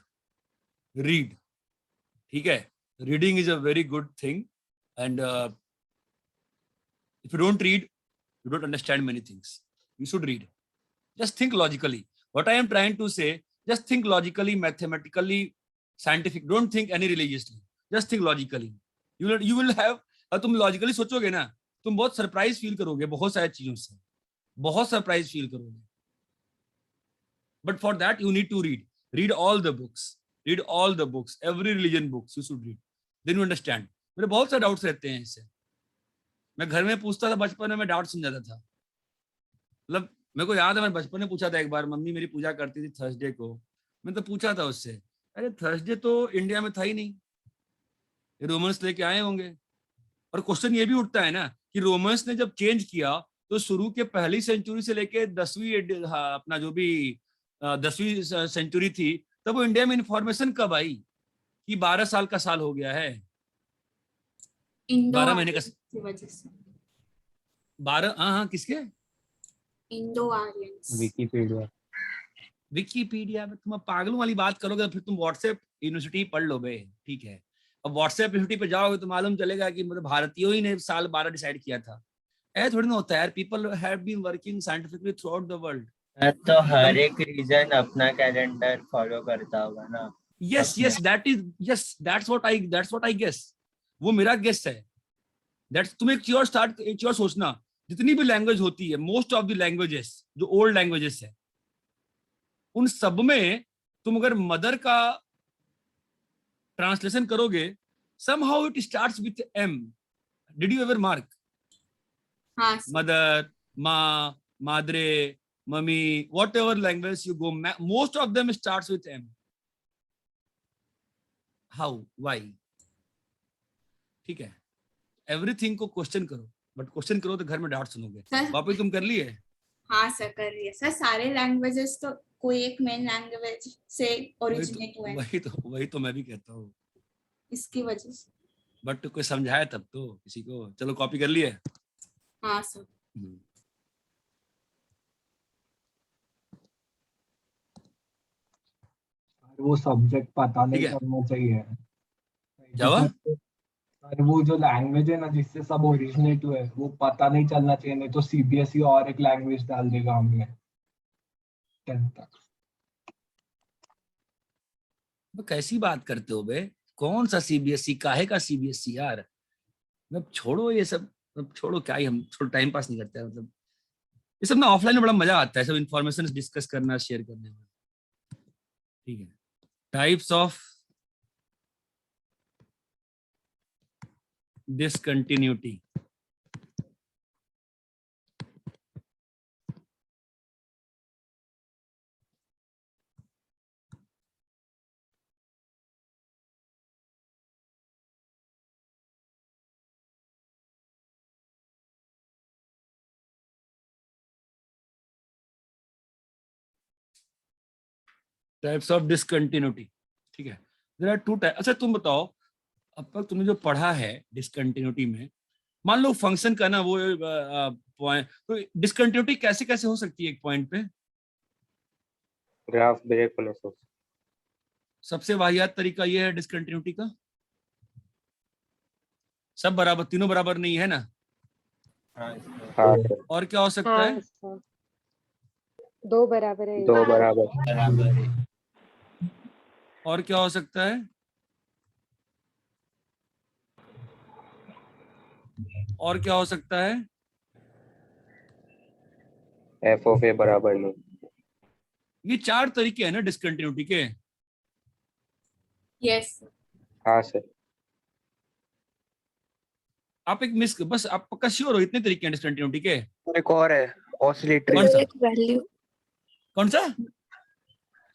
ठीक है। Reading is a very good thing and if you don't read, you don't understand many things. You should read. Just think logically. What I am trying to say, just think logically, mathematically, scientific. Don't think any religiously. Just think logically. You will have, तुम logically सोचोगे ना, तुम बहुत surprise feel करोगे बहुत सारी चीजों से, बहुत सरप्राइज फील करोगे। But for that you need to read. Read all the books. Read all the books. Every religion books you should read. Then you understand. मेरे बहुत सारे डाउट्स रहते हैं इससे। मैं घर में पूछता था बचपन में, मैं डाउट समझाता था। मतलब मेरे को याद है, मैं बचपन में पूछा था एक बार, मम्मी मेरी पूजा करती थी थर्सडे को, मैं तो पूछा था उससे, अरे थर्सडे तो इंडिया में था ही नहीं, ये रोमन्स लेके आए होंगे। और क्वेश्चन ये भी उठता है ना कि रोमन्स ने जब चेंज किया तो शुरू के पहली सेंचुरी से लेके 10वीं अपना जो भी 10वीं सेंचुरी थी, तब वो इंडिया में इंफॉर्मेशन कब आई कि 12 साल का साल हो गया है, 12 महीने का की वजह से। 12, हाँ किसके? Indo Aryans. विकीपीडिया में तुम पागलों वाली बात करोगे तो फिर तुम व्हाट्सएप यूनिवर्सिटी पढ़ लो बे, ठीक है। अब व्हाट्सएप यूनिवर्सिटी पे जाओगे तो मालूम चलेगा कि मतलब भारतीयों ही ने साल 12 डिसाइड किया था। ऐसा थोड़ी ना होता है यार, people have been working scientifically throughout the world. तो हर एक रीजन अपना कैलेंडर फॉलो करता होगा ना। Yes that's what I guess. वो मेरा गेस है। दैट्स, तुम एक चीज और सोचना, जितनी भी लैंग्वेज होती है, मोस्ट ऑफ द लैंग्वेजेस जो ओल्ड लैंग्वेजेस है, उन सब में तुम अगर मदर का ट्रांसलेशन करोगे, somehow it starts with M. Did you ever mark? हाँ, मदर, माँ, madre, mummy, whatever language you go, most of them starts with M. How? Why? ठीक है, एवरीथिंग को क्वेश्चन करो, बट क्वेश्चन करो तो घर में डाउट सुनोगे। वापस तुम कर लिए? हाँ सर, कर रही है सर। सारे लैंग्वेजेस तो कोई एक मेन लैंग्वेज से ओरिजिनेट हुए हैं। वही तो मैं भी कहता हूँ, इसकी वजह से। बट कोई समझाए तब तो किसी को। चलो कॉपी कर लिए? हाँ सर। वो सब्जेक्ट पता नहीं ठीक है। करना चाहिए। क्या हुआ? अरे वो जो लैंग्वेज है ना जिससे सब ओरिजिनेट हुए, वो पता नहीं चलना चाहिए, नहीं तो CBSE और एक लैंग्वेज डाल देगा हमें 10th तक। कैसी बात करते हो बे? कौन सा CBSE? काहे का CBSE यार? मतलब छोड़ो ये सब, मतलब छोड़ो, क्या ही हम थोड़ा टाइम पास नहीं करते हैं। मतलब ये सब ना ऑफलाइन में बड़ा मजा आता है, सब इंफॉर्मेशन डिस्कस करना, शेयर करने में, ठीक है। Types of discontinuity. Types of discontinuity, ठीक है। There are 2 type. अच्छा तुम बताओ, अब तक तुमने जो पढ़ा है डिसकंटिन्यूटी में, मान लो फंक्शन का ना वो पॉइंट, तो डिसकंटिन्यूटी कैसे कैसे हो सकती है एक पॉइंट पे? ग्राफ ब्रेक होने से। सबसे वाहियात तरीका ये है डिसकंटिन्यूटी का, सब बराबर, तीनों बराबर नहीं है ना। हाँ सर। और क्या हो सकता है? हाँ सर, 2 बराबर है। 2 बराबर। बराबर है। और क्या हो सकता है? और क्या हो सकता है? f of a बराबर नहीं। ये 4 तरीके हैं ना डिसकंटिन्यूटी के। यस। हाँ सर। आप एक मिस, बस आप पक्का श्योर हो इतने तरीके हैं डिसकंटिन्यूटी के? एक और है ऑसिलेटरी। कौन सा? वैल्यू। कौन सा?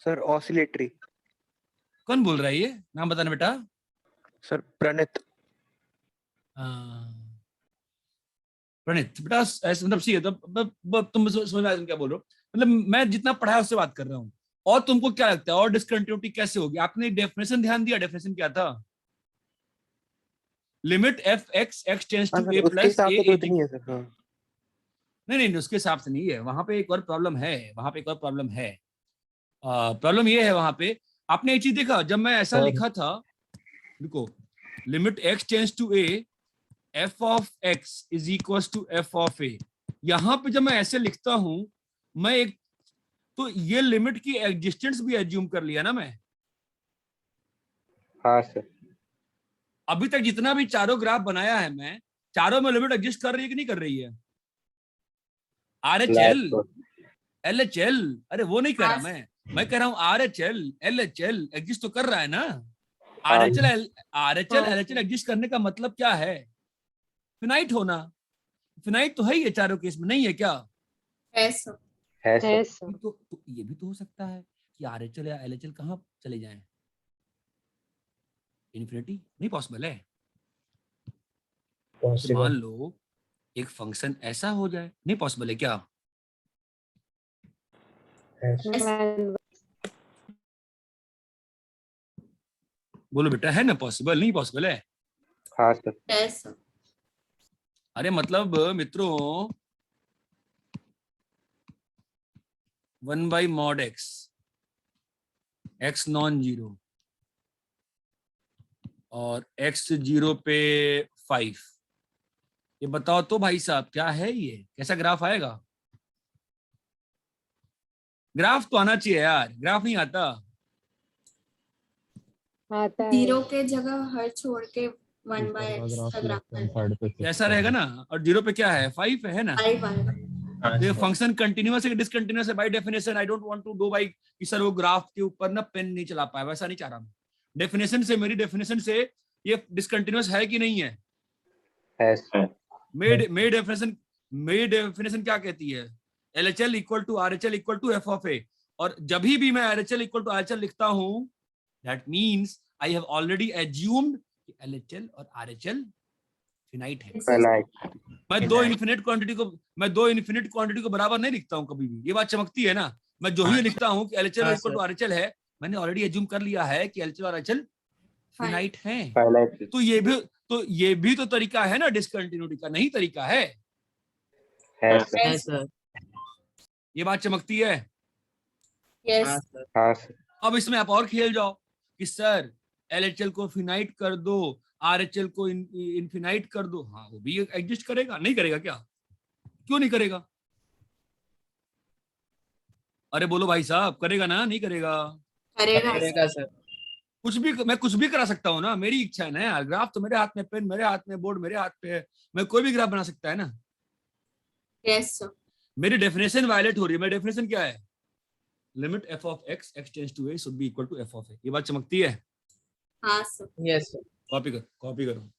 Sir oscillatory. कौन बोल रहा है ये? नाम बताना बेटा। सर प्रणित। प्रणित बेटा ऐसे मतलब सी है तो तुम समझ में आया तुम क्या बोल रहे हो? मतलब मैं जितना पढ़ा है उससे बात कर रहा हूँ। और तुमको क्या लगता है और डिसकंटिन्यूटी कैसे होगी? आपने डेफिनेशन ध्यान दिया? डेफिनेशन क्या था? Limit F x x tends to A उसके प्लस हिसाब ए से तो इज इतनी है सर। हाँ नहीं, उसके हिसाब से नहीं है। वहां पे एक और प्रॉब्लम है, वहां पे एक और प्रॉब्लम है। प्रॉब्लम ये है वहां पे, आपने एक चीज देखा जब मैं ऐसा सर। लिखा था, देखो limit x tends to A F of x is equal to F of A. यहां पे जब मैं ऐसे लिखता हूं, मैं एक तो ये लिमिट की एग्जिस्टेंस भी एज्यूम कर लिया ना मैं। हाँ सर। अभी तक जितना भी चारों ग्राफ बनाया है मैं, चारों में लिमिट एग्जिस्ट कर रही है कि नहीं कर रही है? R H L L H L, अरे वो नहीं कह रहा मैं कह रहा हूं R H L L H L exist तो कर रहा है ना। R H L L H L exist करने का मतलब क्या है? फिनाइट होना। फिनाइट तो है ही है चारों केस में, नहीं है क्या? ऐसा है है सर। सर। तो ये भी तो हो सकता है कि आर एच एल या एल एच एल कहाँ चले जाएं? इन्फिनिटी नहीं पॉसिबल है। तो मान लो एक फंक्शन ऐसा हो जाए, नहीं पॉसिबल है क्या? बोलो बेटा, है ना पॉसिबल? नहीं पॉसिबल है? हाँ सर। ऐसा अरे मतलब मित्रों 1/mod x x non zero और x 0 पे 5, ये बताओ तो भाई साहब क्या है ये? कैसा ग्राफ आएगा? ग्राफ तो आना चाहिए यार, ग्राफ नहीं आता। आता है। 0 के जगह हर छोड़ के 1/x का ग्राफ कैसा रहेगा ना? और 0 पे क्या है? 5 है ना? 5 आएगा। हाँ ये सर। फंक्शन कंटिन्यूअस है कि डिसकंटिन्यूअस है? By definition I don't want to do by कि सर वो ग्राफ के ऊपर ना पेन नहीं चला पाया, वैसा नहीं चाह रहा मैं। डेफिनेशन से, मेरी डेफिनेशन से ये डिसकंटिन्यूअस है कि नहीं है? है सर। मेरी डेफिनेशन क्या कहती है? LHL equal to RHL equal to F of A. और जब भी मैं RHL इक्वल टू RHL लिखता हूं, that means I have already assumed कि LHL और RHL फिनाइट है। मैं दो इन्फिनिट क्वांटिटी को बराबर नहीं लिखता हूं कभी भी। ये बात चमकती है ना? मैं जो ही लिखता हूं कि LHL हाँ, इक्वल टू RHL है, मैंने ऑलरेडी एज्यूम कर लिया है कि LHL और RHL फिनाइट है। तो ये भी तो तरीका है ना डिसकंटिन्यूटी का? नहीं तरीका है? है है सर। ये बात चमकती है। यस हाँ सर। हाँ सर। अब इसमें आप और खेल जाओ कि सर LHL को फिनाइट कर दो, RHL को इनफिनाइट कर दो। हाँ वो भी एग्जिस्ट करेगा, नहीं करेगा क्या? क्यों नहीं करेगा? अरे बोलो भाई साहब, करेगा ना? नहीं करेगा? करेगा सर। मैं कुछ भी करा सकता हूँ ना, मेरी इच्छा है ना यार। ग्राफ तो मेरे हाथ में, पेन मेरे हाथ में, बोर्ड मेरे हाथ पे है, मैं कोई भी ग्राफ बना सकता है ना। यस मेरी डेफिनेशन वायलेट हो रही है। मेरी डेफिनेशन क्या है? Limit F of x x tends to A should be equal to F of A. ये बात चमकती है? हाँ सर। Yes sir. कॉपी करो।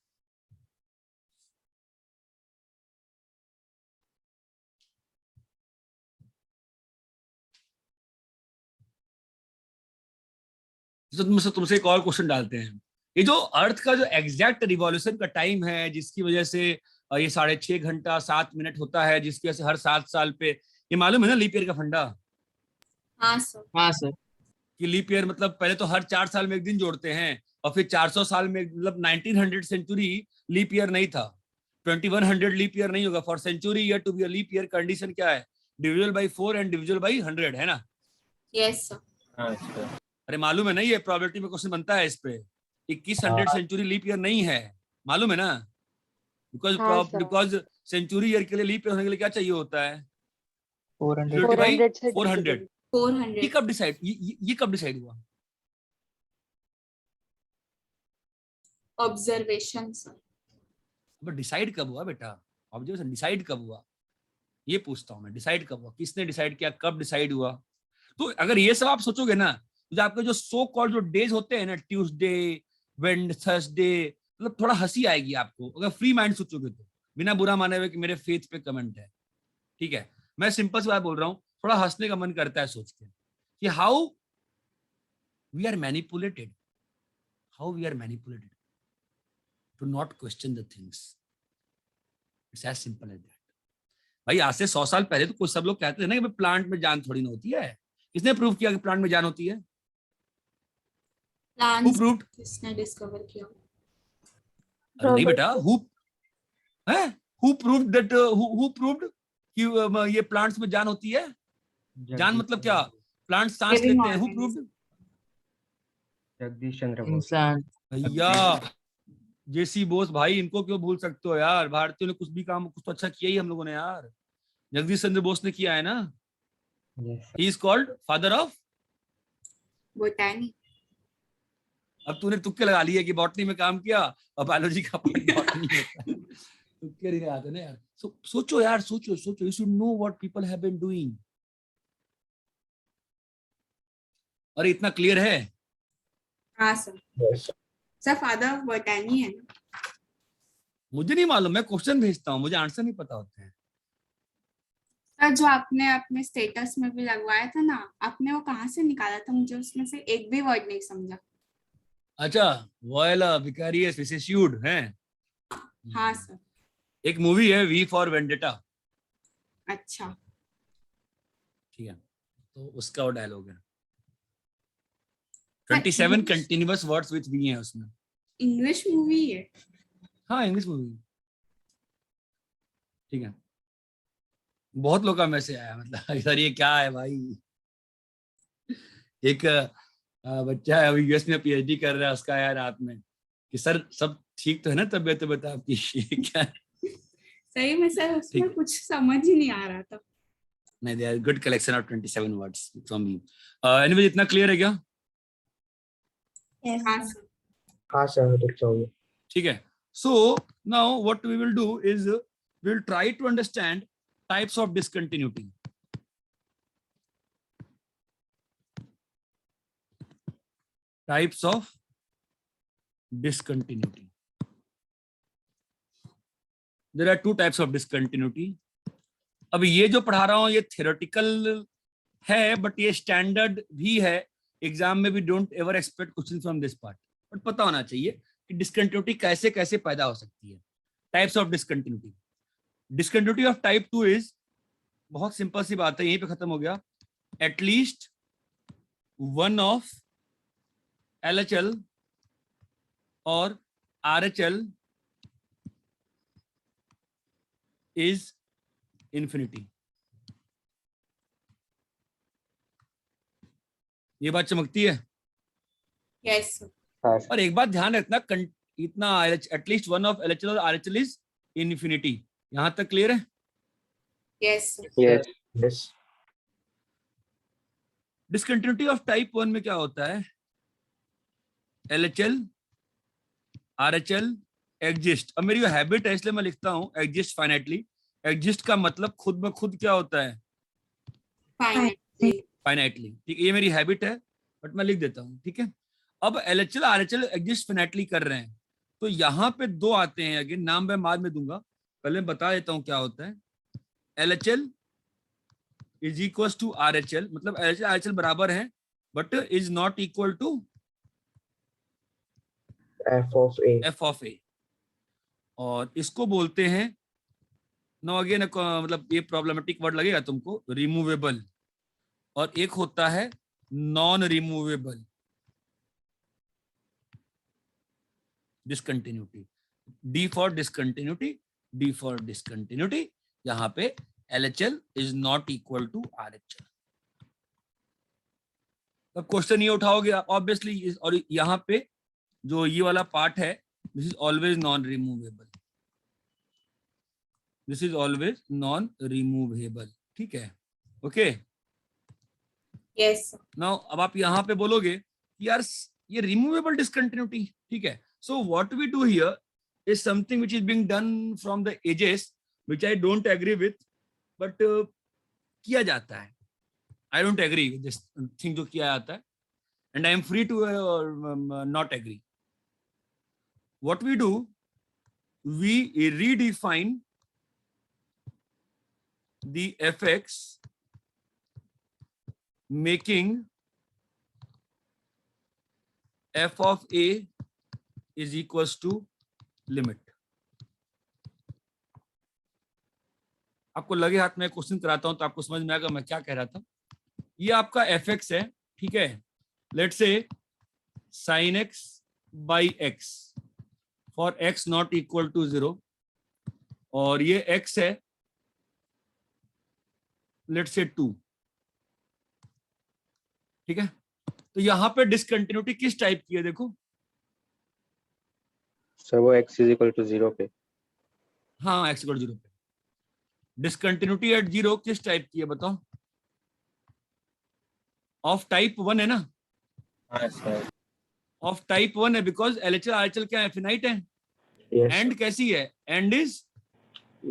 तो तुमसे एक और क्वेश्चन डालते हैं। ये जो अर्थ का जो एग्जैक्ट रिवॉल्यूशन का टाइम है, जिसकी वजह से ये 6.5 घंटा 7 मिनट होता है, जिसकी वजह से हर 7 साल पे, ये मालूम है ना लीप ईयर का फंडा? हाँ सर। हाँ सर। कि लीप ईयर मतलब पहले तो हर 4 साल में एक दिन जोड़ते हैं, और फिर 400 साल में, मतलब 1900 सेंचुरी लीप ईयर नहीं था, 2100 लीप ईयर नहीं होगा। For century year to be a leap year condition क्या है? Divisible by 4 and divisible by 100, है ना? Yes sir. हाँ सर। अरे मालूम है ना, ये प्रोबेबिलिटी में क्वेश्चन बनता है इस पे। 2100 सेंचुरी लीप ईयर नहीं है, मालूम है ना? बिकॉज सेंचुरी ईयर के लिए, लीप ईयर होने के लिए क्या चाहिए होता है? 400 400। 400 ये कब डिसाइड हुआ? Observation sir. डिसाइड कब हुआ बेटा? ऑब्जर्वेशन डिसाइड कब हुआ? ये पूछता हूं मैं, डिसाइड कब हुआ? किसने डिसाइड किया? कब डिसाइड हुआ? तो अगर ये सब आप सोचोगे ना, तो आपके जो सो कॉल्ड जो डेज होते हैं ना, ट्यूसडे, थर्सडे, मतलब थोड़ा हंसी आएगी आपको अगर फ्री माइंड सोचोगे तो। बिना बुरा माने हुए कि मेरे फेथ पे कमेंट है, ठीक है? मैं सिंपल सी बात बोल रहा हूँ, थोड़ा हंसने का मन करता है सोच के कि how we are manipulated. to not question the things. It's as simple as that. भाई आज से 100 साल पहले तो कुछ सब लोग कहते थे ना कि प्लांट में जान थोड़ी ना होती है. किसने प्रूव किया कि प्लांट में जान होती है? Who plants proved? किसने डिस्कवर किया? अरे नहीं बेटा, who proved that who proved कि ये प्लांट्स में जान होती है? जान मतलब क्या? प्लांट सांस Living लेते हैं. Who organism. proved? Jagdish Chandra Bose. इंसान। भैया जेसी बोस भाई, इनको क्यों भूल सकते हो यार? भारतीयों ने कुछ भी काम, कुछ तो अच्छा किया ही हम लोगों ने यार. जगदीश चंद्र बोस ने किया है ना. He is called father of botany. अब तूने तुक्के लगा लिए कि बॉटनी में काम किया और बायोलॉजी का बॉटनी होता है. तुक्के नहीं लगाते ना यार. सोचो यार, सोचो. You should know what people have been doing. अरे इतना क्लियर है? हाँ sir. Sir father of botany है ना. मुझे नहीं मालूम, मैं क्वेश्चन भेजता हूँ, मुझे आंसर नहीं पता होते हैं. सर जो आपने अपने स्टेटस में भी लगवाया था ना, आपने वो कहाँ से निकाला था? मुझे उसमें से एक भी वर्ड नहीं समझा. अच्छा, वॉयला विकारियस विसेस्यूड है. हाँ सर. एक मूवी है वी फॉर वेंडेटा. अच्छा. ठीक है, तो उसका वो डायलॉग है. 27 कंटिन्यूअस वर्ड्स विथ वी हैं उसमें. इंग्लिश मूवी है. हाँ इंग्लिश मूवी. ठीक है, बहुत लोग का मैसेज आया, मतलब सर ये क्या है भाई. एक बच्चा है अभी यूएस में पीएचडी कर रहा है, उसका आया रात में कि सर सब ठीक तो है ना, तबीयत आपकी? क्या सही में सर उसमें कुछ समझ ही नहीं आ रहा था. नहीं, they are good collection of 27 words from you. Anyway, इतना क्लियर है क्या? हाँ सर. हाँ सर, ठीक है. So now what we will do is we will try to understand types of discontinuity. Types of discontinuity. There are two types of discontinuity. अब ये जो पढ़ा रहा हूं ये theoretical है, but ये standard भी है. एग्जाम में भी don't ever expect question from this part, but पता होना चाहिए कि डिसकंटिन्यूटी कैसे कैसे पैदा हो सकती है. Types of discontinuity. Discontinuity of type 2 is, बहुत सिंपल सी बात है, यहीं पे खत्म हो गया. एटलीस्ट वन ऑफ LHL और RHL इज इंफिनिटी. ये बात चमकती है. Yes sir. और एक बात ध्यान रखना, इतना एटलीस्ट वन ऑफ LHL और RHL इज इनफिनिटी. यहां तक क्लियर है? Yes sir. Yes. Discontinuity of type 1 में क्या होता है? LHL RHL exist. अब मेरी हैबिट है इसलिए मैं लिखता हूं एग्जिस्ट फाइनाइटली. एग्जिस्ट का मतलब खुद में खुद क्या होता है? फाइनाइटली. ठीक है, ये मेरी हैबिट है, बट मैं लिख देता हूँ. ठीक है. अब LHL RHL एग्जिस्ट फाइनाइटली कर रहे हैं, तो यहाँ पे दो आते हैं. अगेन नाम मैं बाद में दूंगा, पहले बता देता हूँ क्या होता है. LHL is equal to RHL, मतलब LHL RHL बराबर है, but is not equal to F of A. और इसको बोलते हैं, नो अगेन मतलब ये प्रॉब्लमेटिक वर्ड लगेगा तुमको, रिमूवेबल. और एक होता है non removable discontinuity. D for discontinuity, D for discontinuity. यहां पे LHL is not equal to RHL. अब क्वेश्चन ये उठाओगे आप ऑब्वियसली, और यहां पे जो ये वाला पार्ट है, this is always non removable. This is always non removable. ठीक है. ओके. यस. नाउ अब आप यहाँ पे बोलोगे यार ये रिमूवेबल डिसकंटिन्यूटी. ठीक है. So what we do here is something which is being done from the ages, which I don't agree with, but किया जाता है. I don't agree with this thing जो किया जाता है, and I am free to not agree. What we do, we redefine the fx making f of A is equals to limit. आपको लगे हाथ में क्वेश्चन कराता हूं तो आपको समझ में आएगा मैं क्या कह रहा था। ये आपका एफ एक्स है, ठीक है, let say sine x by x for x not equal to 0, और ये एक्स है लेट से 2, ठीक है। तो यहां पे डिसकंटिन्यूटी किस टाइप की है देखो। सर वो x इज इक्वल टू 0 पे। हाँ, एक्स इक्वल 0 पे डिसकंटिन्यूटी एट 0 किस टाइप की है बताओ। ऑफ टाइप 1 है ना। हाँ सर। ऑफ टाइप 1 है बिकॉज एलएचएल आरएचएल क्या है, फिनाइट है। एंड कैसी है, एंड इज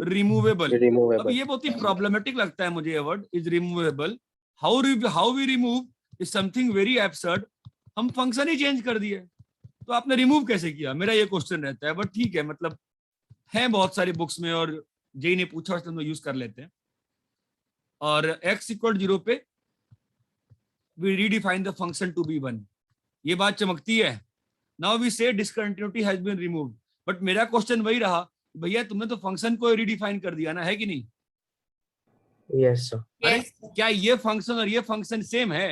रिमूवेबल। अब रिमूवेबल। ये बहुत ही प्रॉब्लमेटिक लगता है मुझे ये word, is removable. How we remove is something very absurd. हम फंक्शन ही चेंज कर दिए तो आपने रिमूव कैसे किया, मेरा ये क्वेश्चन रहता है। बट ठीक है, मतलब है बहुत सारी बुक्स में और जेई ने पूछा तो हम यूज कर लेते हैं। और x इक्वल 0 पे we redefine the function to be 1। ये बात चमकती है। Now we say discontinuity has been removed, but मेरा क्वेश्चन वही रहा, भैया तुमने तो फंक्शन को रीडिफाइन कर दिया ना, है कि नहीं। Yes sir. अरे Yes, sir. क्या ये फंक्शन और ये फंक्शन सेम है।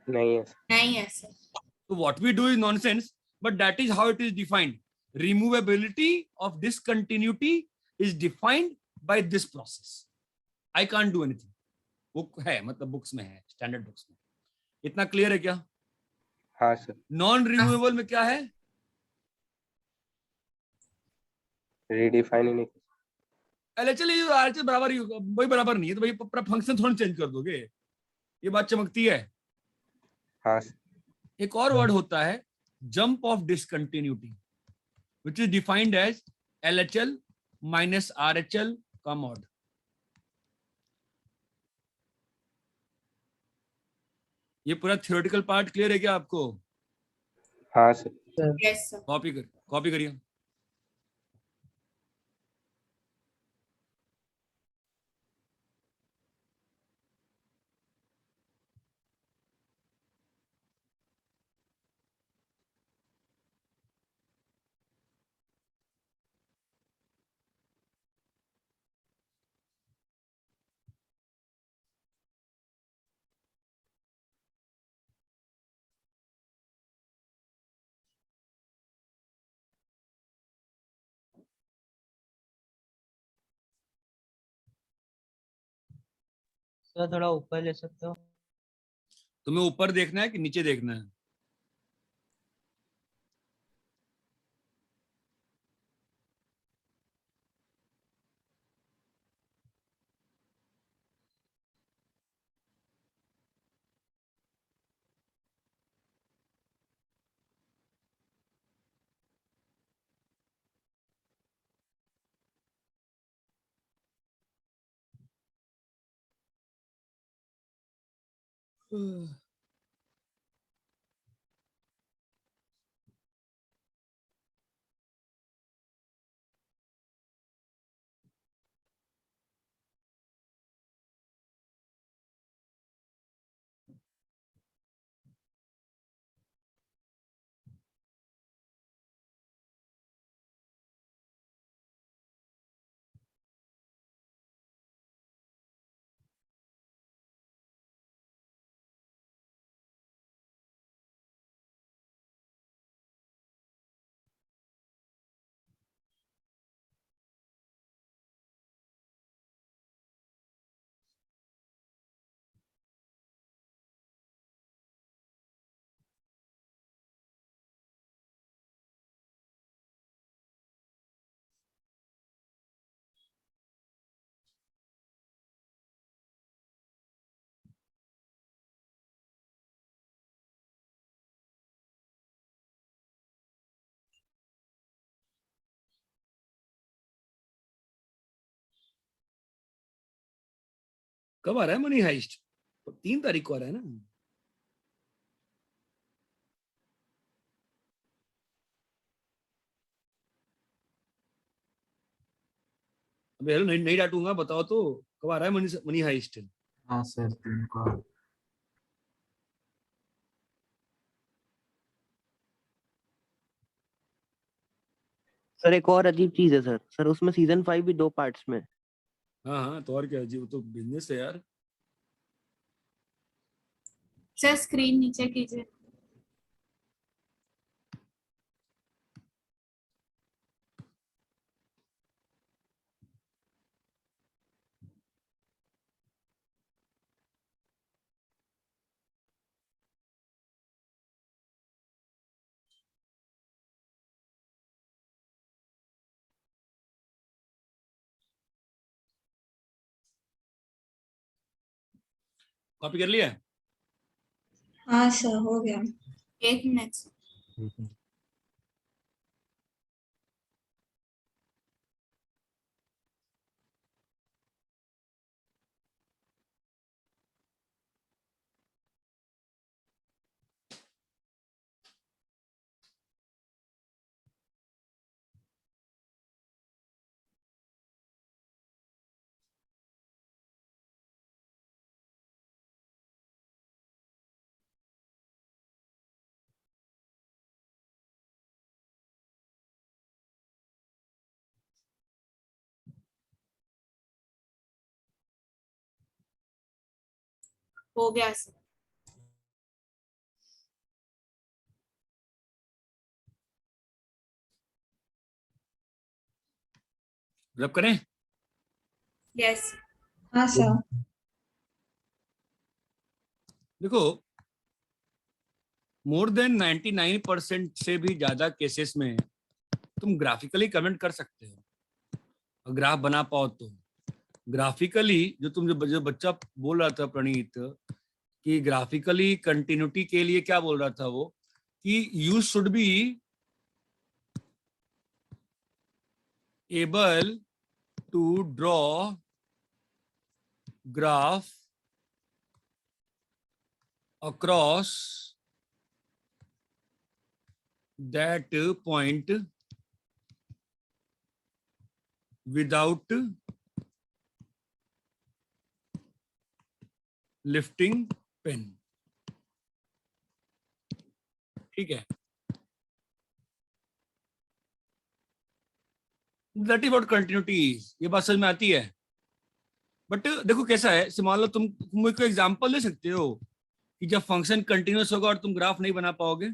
नहीं है। नहीं है सर। तो what we do is nonsense, but that is how it is defined. Removability of discontinuity is defined by this process. I can't do anything. वो है, मतलब बुक्स में है, स्टैंडर्ड बुक्स में। इतना क्लियर है क्या। हाँ सर। नॉन रिमूवेबल में क्या है, रीडिफाइन ही नहीं। एलएचएल आरएचएल बराबर ही होगा, वही बराबर नहीं है तो भाई पूरा फंक्शन थोड़ा चेंज कर दोगे। ये बात चमकती है। हाँ सर। एक और वर्ड होता है jump of discontinuity, which is defined as LHL minus RHL का मॉड। ये पूरा थ्योरेटिकल पार्ट क्लियर है क्या आपको। हाँ सर। Yes, sir. कॉपी करिए। सर थोड़ा ऊपर ले सकते हो। तुम्हें ऊपर देखना है कि नीचे देखना है। कब आ रहा है मनी हाइस्ट, 3 तारीख को आ रहा है ना। अबे हेलो, नहीं डांटूंगा, बताओ तो कब आ रहा है मनी हाइस्ट। हाँ सर 3 को। सर एक और अजीब चीज है सर, उसमें सीजन 5 भी 2 पार्ट्स में। हाँ हाँ, तो और क्या जी, वो तो बिजनेस है यार। सर स्क्रीन नीचे कीजिए। कॉपी कर लिया? हाँ सर हो गया। 1 मिनट। हो गया सर। रब करें? यस। हाँ सर। देखो, मोर देन 99% से भी ज्यादा केसेस में तुम ग्राफिकली कमेंट कर सकते हो, ग्राफ बना पाओ तो। ग्राफिकली जो बच्चा बोल रहा था प्रणीत, कि ग्राफिकली कंटिन्यूटी के लिए क्या बोल रहा था वो, कि you should be able to draw graph across that point without lifting pen। ठीक है, that is what continuity is. ये बात समझ में आती है? बट देखो कैसा है, मान लो तुम मुझे एग्जांपल दे सकते हो कि जब फंक्शन कंटिन्यूअस होगा और तुम ग्राफ नहीं बना पाओगे।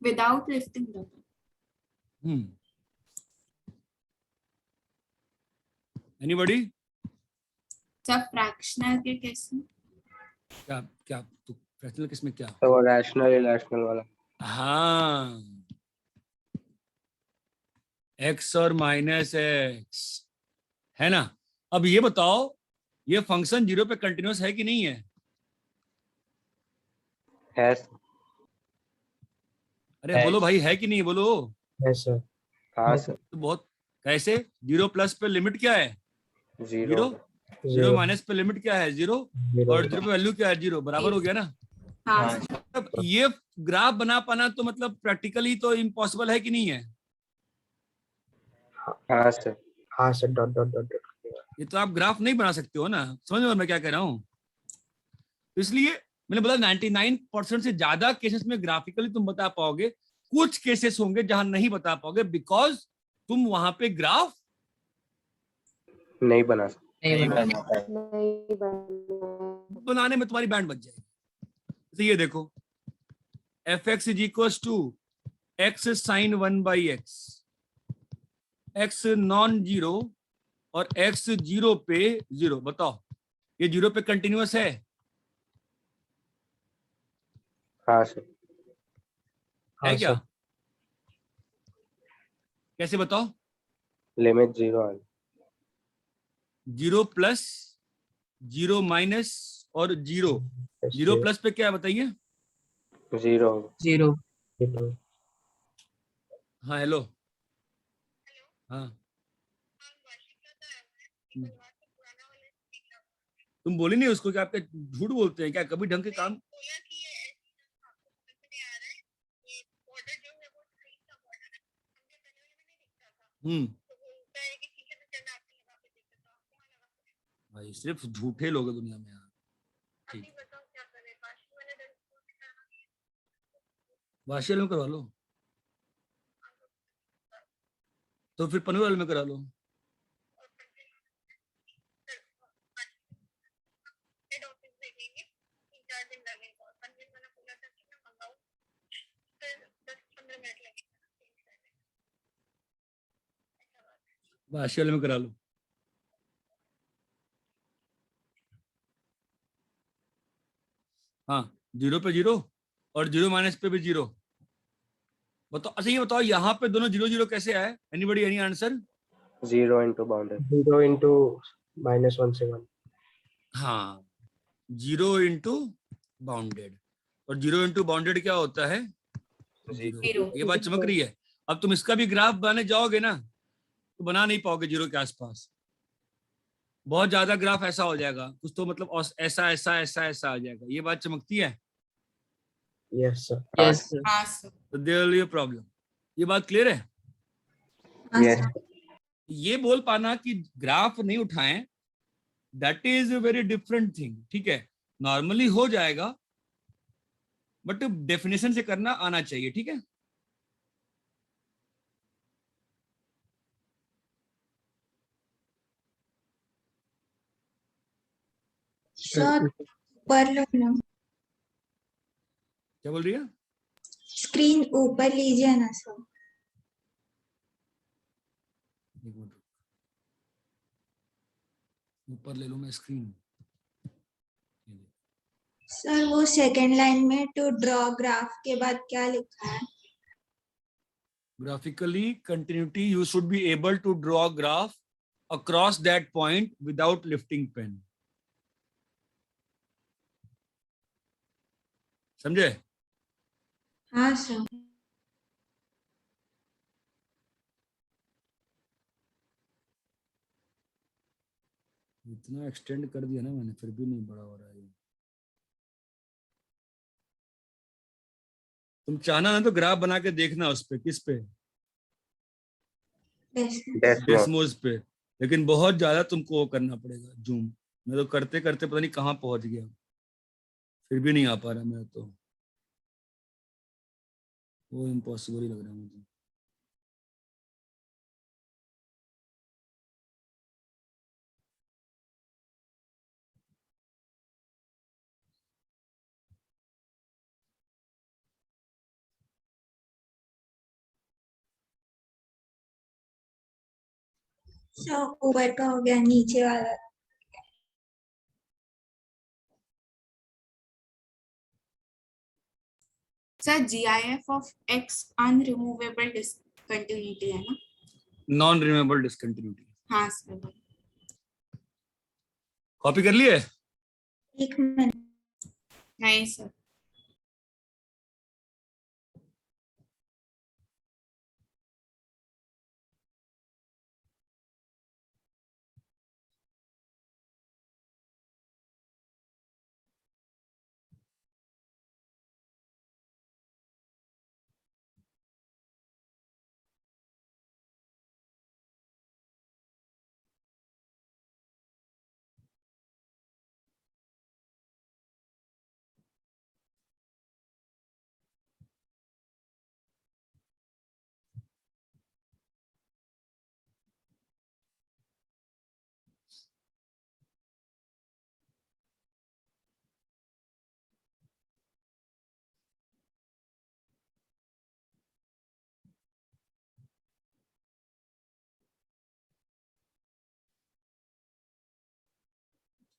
Without lifting the anybody? Sir fractional के केस में क्या क्या तो फ्रैक्शनल किस में क्या? तो वो रैशनल इरेशनल वाला। हाँ, एक्स और माइनस एक्स, है ना? अब ये बताओ, ये फंक्शन 0 पे कंटिन्यूअस है कि नहीं है? है अरे बोलो भाई, है कि नहीं, बोलो। सर। हाँ सर। तो बहुत कैसे? 0 प्लस पे लिमिट क्या है? 0। 0 माइनस पे लिमिट क्या है? 0। और 0 पे वैल्यू क्या है? 0। बराबर हो गया ना? हाँ अब ये ग्राफ बना पाना तो मतलब प्रैक्टिकली तो इम्पॉसिबल है कि नहीं है? हाँ सर। हाँ sir. Dot dot dot dot. ये तो आप ग्राफ नहीं बना सकते हो ना, समझ में मैं क्या कह रहा हूँ? इसलिए मैंने बोला 99% से ज्यादा केसेस में ग्राफिकली तुम बता पाओगे। कुछ केसेस होंगे जहां नहीं बता पाओगे, बिकॉज तुम वहां पे ग्राफ नहीं बना सकते। नहीं बना। नहीं बना। बनाने में तुम्हारी बैंड बच जाएगी। तो ये देखो, f x is equal to x sine 1/x, x non zero और एक्स 0 पे 0। बताओ, ये 0 पे कंटिन्यूअस है? हाँ सर। है क्या? कैसे बताओ? लिमिट 0 है। 0 प्लस 0 माइनस और 0। 0 प्लस पे क्या है बताइए? 0। 0। हाँ हेलो। हाँ तुम बोली नहीं उसको कि आपके झूठ बोलते हैं क्या? कभी ढंग के काम भाई सिर्फ झूठे लोग हैं दुनिया में यार। ठीक, भाष्य में करवा लो, तो फिर पनवेल में करा लो। भाष्य में करा लो। हाँ, 0 पे 0 और 0 माइनस पे भी 0। बताओ, अच्छा ये बताओ यहाँ पे दोनों 0 0 कैसे आए? Anybody, any answer? 0 into bounded. 0 into -1 से 1। हाँ, 0 इंटू बाउंडेड, और 0 इंटू बाउंडेड क्या होता है? 0। ये बात चमक रही है। अब तुम इसका भी ग्राफ बनाने जाओगे ना तो बना नहीं पाओगे 0 के आसपास, बहुत ज्यादा ग्राफ ऐसा हो जाएगा कुछ, तो मतलब ऐसा ऐसा ऐसा ऐसा आ जाएगा। ये बात चमकती है? Yes sir. Yes sir. हाँ सर। तो there will be a problem. ये बात क्लियर है? हाँ Yes. सर। ये बोल पाना कि ग्राफ नहीं उठाएं, that is a very different thing. ठीक है, नॉर्मली हो जाएगा, बट डेफिनेशन से करना आना चाहिए। ठीक है, सर ऊपर लो ना, क्या बोल रही है? स्क्रीन ऊपर लीजिए ना सर। एक मिनट, ऊपर ले लूं मैं स्क्रीन। सर वो सेकंड लाइन में टू ड्रॉ ग्राफ के बाद क्या लिखा है? Graphically continuity, you should be able to draw a graph across that point without lifting pen. समझे? हाँ सर। इतना एक्सटेंड कर दिया ना मैंने, फिर भी नहीं बड़ा हो रहा है ये। तुम चाहना ना तो ग्राफ बना के देखना उस पे, किस पे? Desmos. डेस्मोस पे। लेकिन बहुत ज्यादा तुमको वो करना पड़ेगा, जूम। मैं तो करते करते पता नहीं कहाँ पहुंच गया, फिर भी नहीं आ पा रहा मैं तो, वो इम्पॉसिबल ही लग रहा है मुझे। सर ऊपर का हो गया, नीचे वाला। Sir GIF of X unremovable discontinuity है ना? Non remembered discontinuity. हाँ सर। कॉपी कर लिए? एक मिनट। नहीं सर।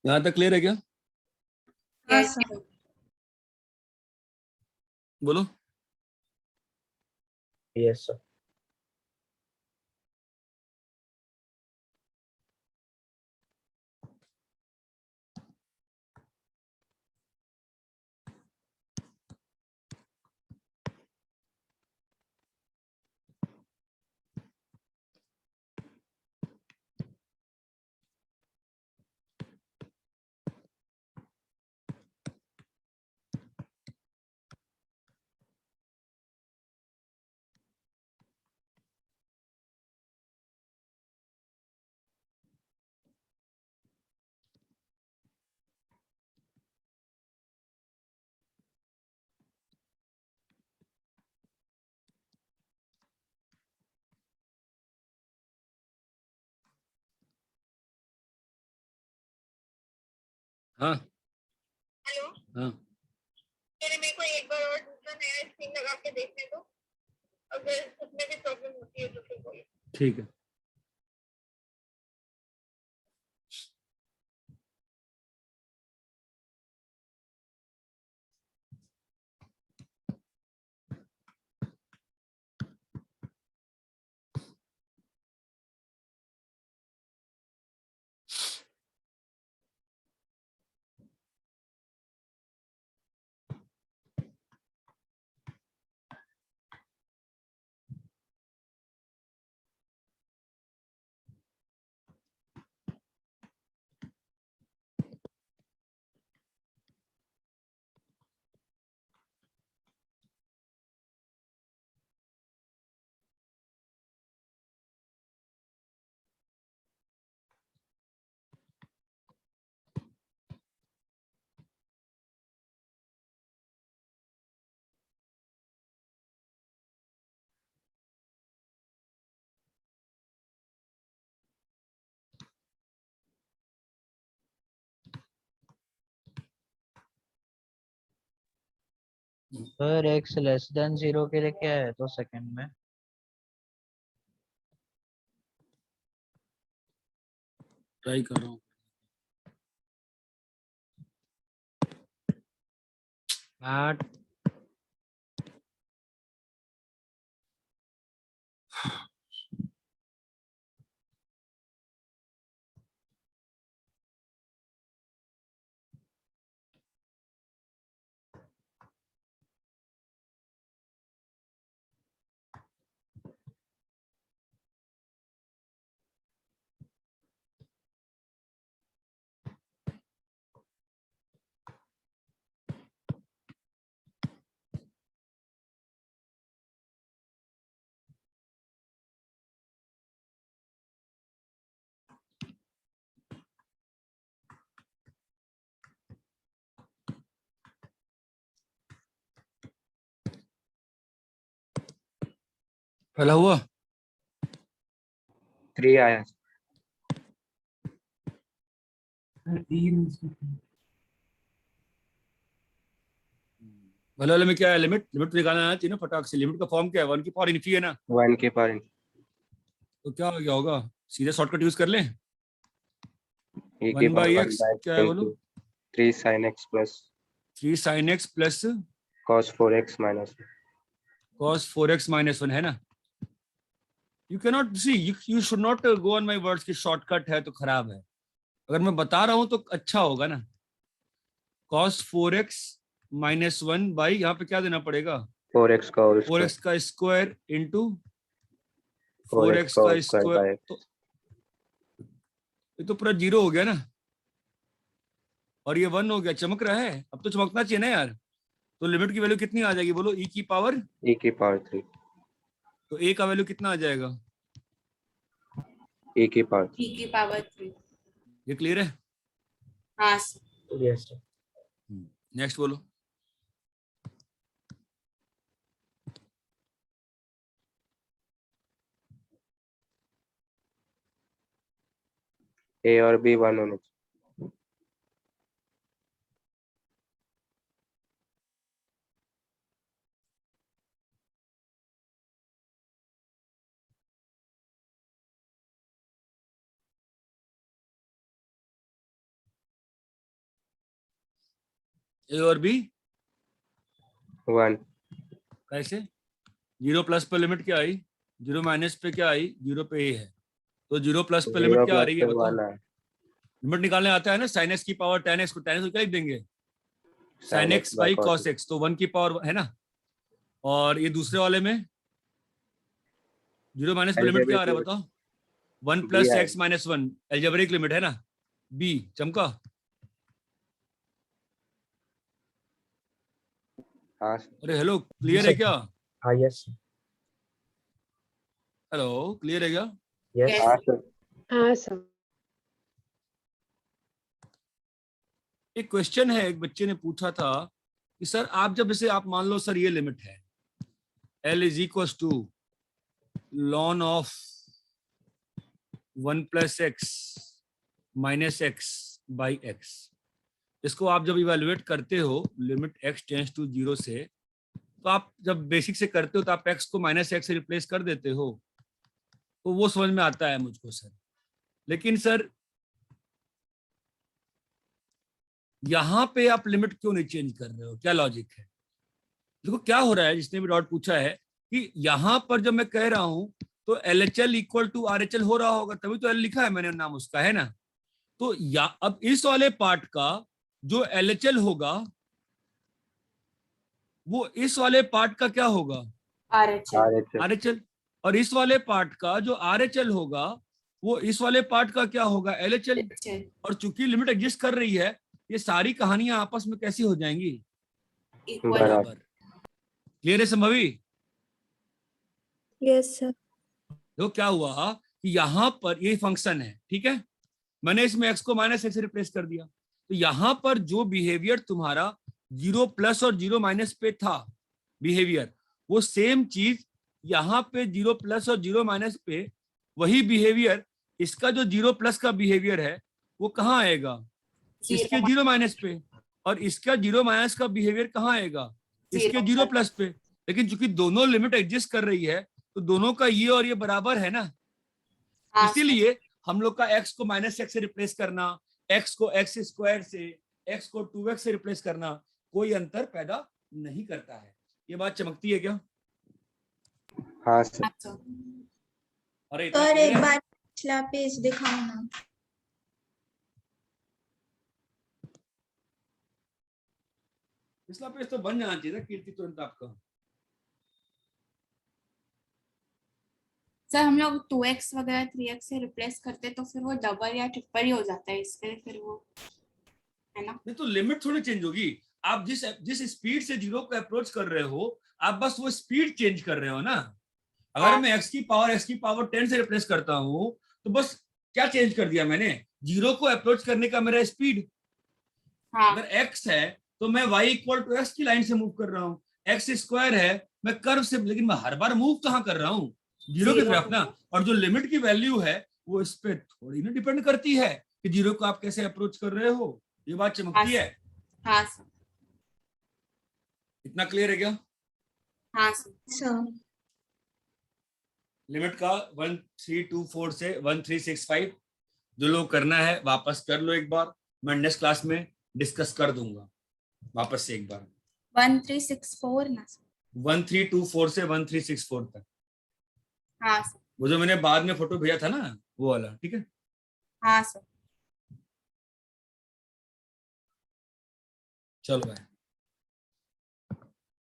यहाँ तक क्लियर है क्या? हाँ Yes, सर। sir. बोलो। Yes sir. हाँ हेलो, हाँ मेरे को एक बार और दूसरा नया स्क्रीन लगा के देखने दो, अगर उसमें भी प्रॉब्लम होती है तो फिर बोलिए। ठीक है। सर x लेस देन 0 के लिए क्या है तो सेकंड में? ट्राई कर रहा हूँ। आठ पहला हुआ 3 आया। पहले वाले में क्या है? लिमिट तो निकालना आना चाहिए ना फटाक से। लिमिट का फॉर्म क्या है? 1 की पावर इन्फी है ना, 1 के पावर तो क्या हो गया होगा? सीधे शॉर्टकट यूज कर लें। e के 1 पावर बाई 1 एक्स by क्या है बोलो? 3 sin x plus 3 sin x plus cos 4x minus 1। cos 4x minus 1 है ना। You can not see, you should not go on my words की शॉर्टकट है तो खराब है। अगर मैं बता रहा हूं तो अच्छा होगा ना। cos 4x माइनस 1 बाई यहाँ पे क्या देना पड़ेगा? 4x का होल 4x का स्क्वायर इंटू 4x 4x का का होल स्क्वायर स्क्वायर। बाय तो ये तो पूरा 0 हो गया ना, और ये 1 हो गया। चमक रहा है? अब तो चमकना चाहिए ना यार। तो लिमिट की वैल्यू कितनी आ जाएगी बोलो? e की पावर 3 तो a का वैल्यू कितना आ जाएगा? e की पावर e की पावर 3। ये क्लियर है? हाँ यस नेक्स्ट बोलो। a और b 1 होने चाहिए। a और b 1 कैसे? 0 प्लस पे लिमिट क्या आई? 0 माइनस पे क्या आई? 0 पे a है, तो 0 प्लस पे लिमिट 0 क्या आ प्लस रही है पे बताओ? 1 है। लिमिट निकालने आता है ना। sin x की पावर tan x को tan x को क्या लिख देंगे? sin sin x by by cos cos x, तो 1 की पावर है ना। और ये दूसरे वाले में 0 माइनस पे लिमिट क्या आ रहा है बताओ? 1 b प्लस है। एक्स माइनस 1 एल्जेब्रिक लिमिट है ना। b चमका? हाँ अरे हेलो, क्लियर है क्या? हाँ यस हेलो, क्लियर है क्या? यस हाँ सर। हाँ सर। एक क्वेश्चन है, एक बच्चे ने पूछा था कि सर आप जब इसे, आप मान लो सर ये लिमिट है l is equal to ln of 1 plus x minus x by x, इसको आप जब इवेलुएट करते हो लिमिट x टेंड्स टू 0 से, तो आप जब बेसिक से करते हो तो आप x को -x से रिप्लेस कर देते हो, तो वो समझ में आता है मुझको सर। लेकिन सर यहां पे आप लिमिट क्यों नहीं चेंज कर रहे हो, क्या लॉजिक है? देखो क्या हो रहा है, जिसने भी डाउट पूछा है कि यहां पर जब मैं कह रहा हूं तो LHL इक्वल टू RHL हो रहा होगा, तभी तो L लिखा है मैंने नाम उसका, है ना? तो या अब इस वाले पार्ट का जो LHL होगा वो इस वाले पार्ट का क्या होगा, RHL, और इस वाले पार्ट का जो RHL होगा वो इस वाले पार्ट का क्या होगा, LHL। और चूंकि लिमिट एग्जिस्ट कर रही है, ये सारी कहानियां आपस में कैसी हो जाएंगी, बराबर। क्लियर है संभवी? Yes sir. देखो क्या हुआ कि यहाँ पर ये फंक्शन है, ठीक है, मैंने इसमें x को -x से रिप्लेस कर दिया, तो यहाँ पर जो बिहेवियर तुम्हारा 0+ और 0- पे था बिहेवियर, वो सेम चीज यहाँ पे 0+ और 0- पे वही बिहेवियर, इसका जो 0+ का बिहेवियर है वो कहाँ आएगा, इसके 0- पे, और इसका 0- का बिहेवियर कहाँ आएगा, इसके 0+ पे। लेकिन चूंकि दोनों लिमिट एग्जिस्ट कर रही है तो दोनों का ये और ये बराबर है ना, इसीलिए हम लोग का x को -x से रिप्लेस करना, x को x² से, x को 2x से रिप्लेस करना कोई अंतर पैदा नहीं करता है। ये बात चमकती है क्या? हाँ सर। अरे सर एक बार पिछला पेज दिखाओ ना। पिछला पेज तो बन जाना चाहिए था कीर्ति तुरंत आपका। सर हम लोग 2x वगैरह 3x से रिप्लेस करते तो फिर वो डबल या ट्रिपल ही हो जाता है, इसलिए फिर वो है ना। नहीं तो लिमिट थोड़ी चेंज होगी, आप जिस स्पीड से 0 को अप्रोच कर रहे हो आप बस वो स्पीड चेंज कर रहे हो ना। अगर मैं x की पावर 10 से रिप्लेस करता हूं तो बस क्या चेंज कर दिया मैंने, 0 को अप्रोच करने का मेरा स्पीड। अगर x है तो मैं y = x की लाइन से मूव कर रहा हूँ, x² है मैं कर्व से, लेकिन मैं हर बार मूव कहाँ कर रहा हूँ, 0 की तरफ ना। और जो लिमिट की वैल्यू है वो इस पे थोड़ी ना डिपेंड करती है कि 0 को आप कैसे अप्रोच कर रहे हो। ये बात चमकती है। हाँ सर। इतना क्लियर है क्या? हाँ सर। लिमिट का 1324 से 1365 जो लोग करना है वापस कर लो एक बार, मैं नेक्स्ट क्लास में डिस्कस कर दूंगा वापस से एक बार। 1364 ना सर? 1324 से 1364 तक। हाँ सर। वो जो मैंने बाद में फोटो भेजा था ना वो वाला, ठीक है। हाँ सर। चलो भाई।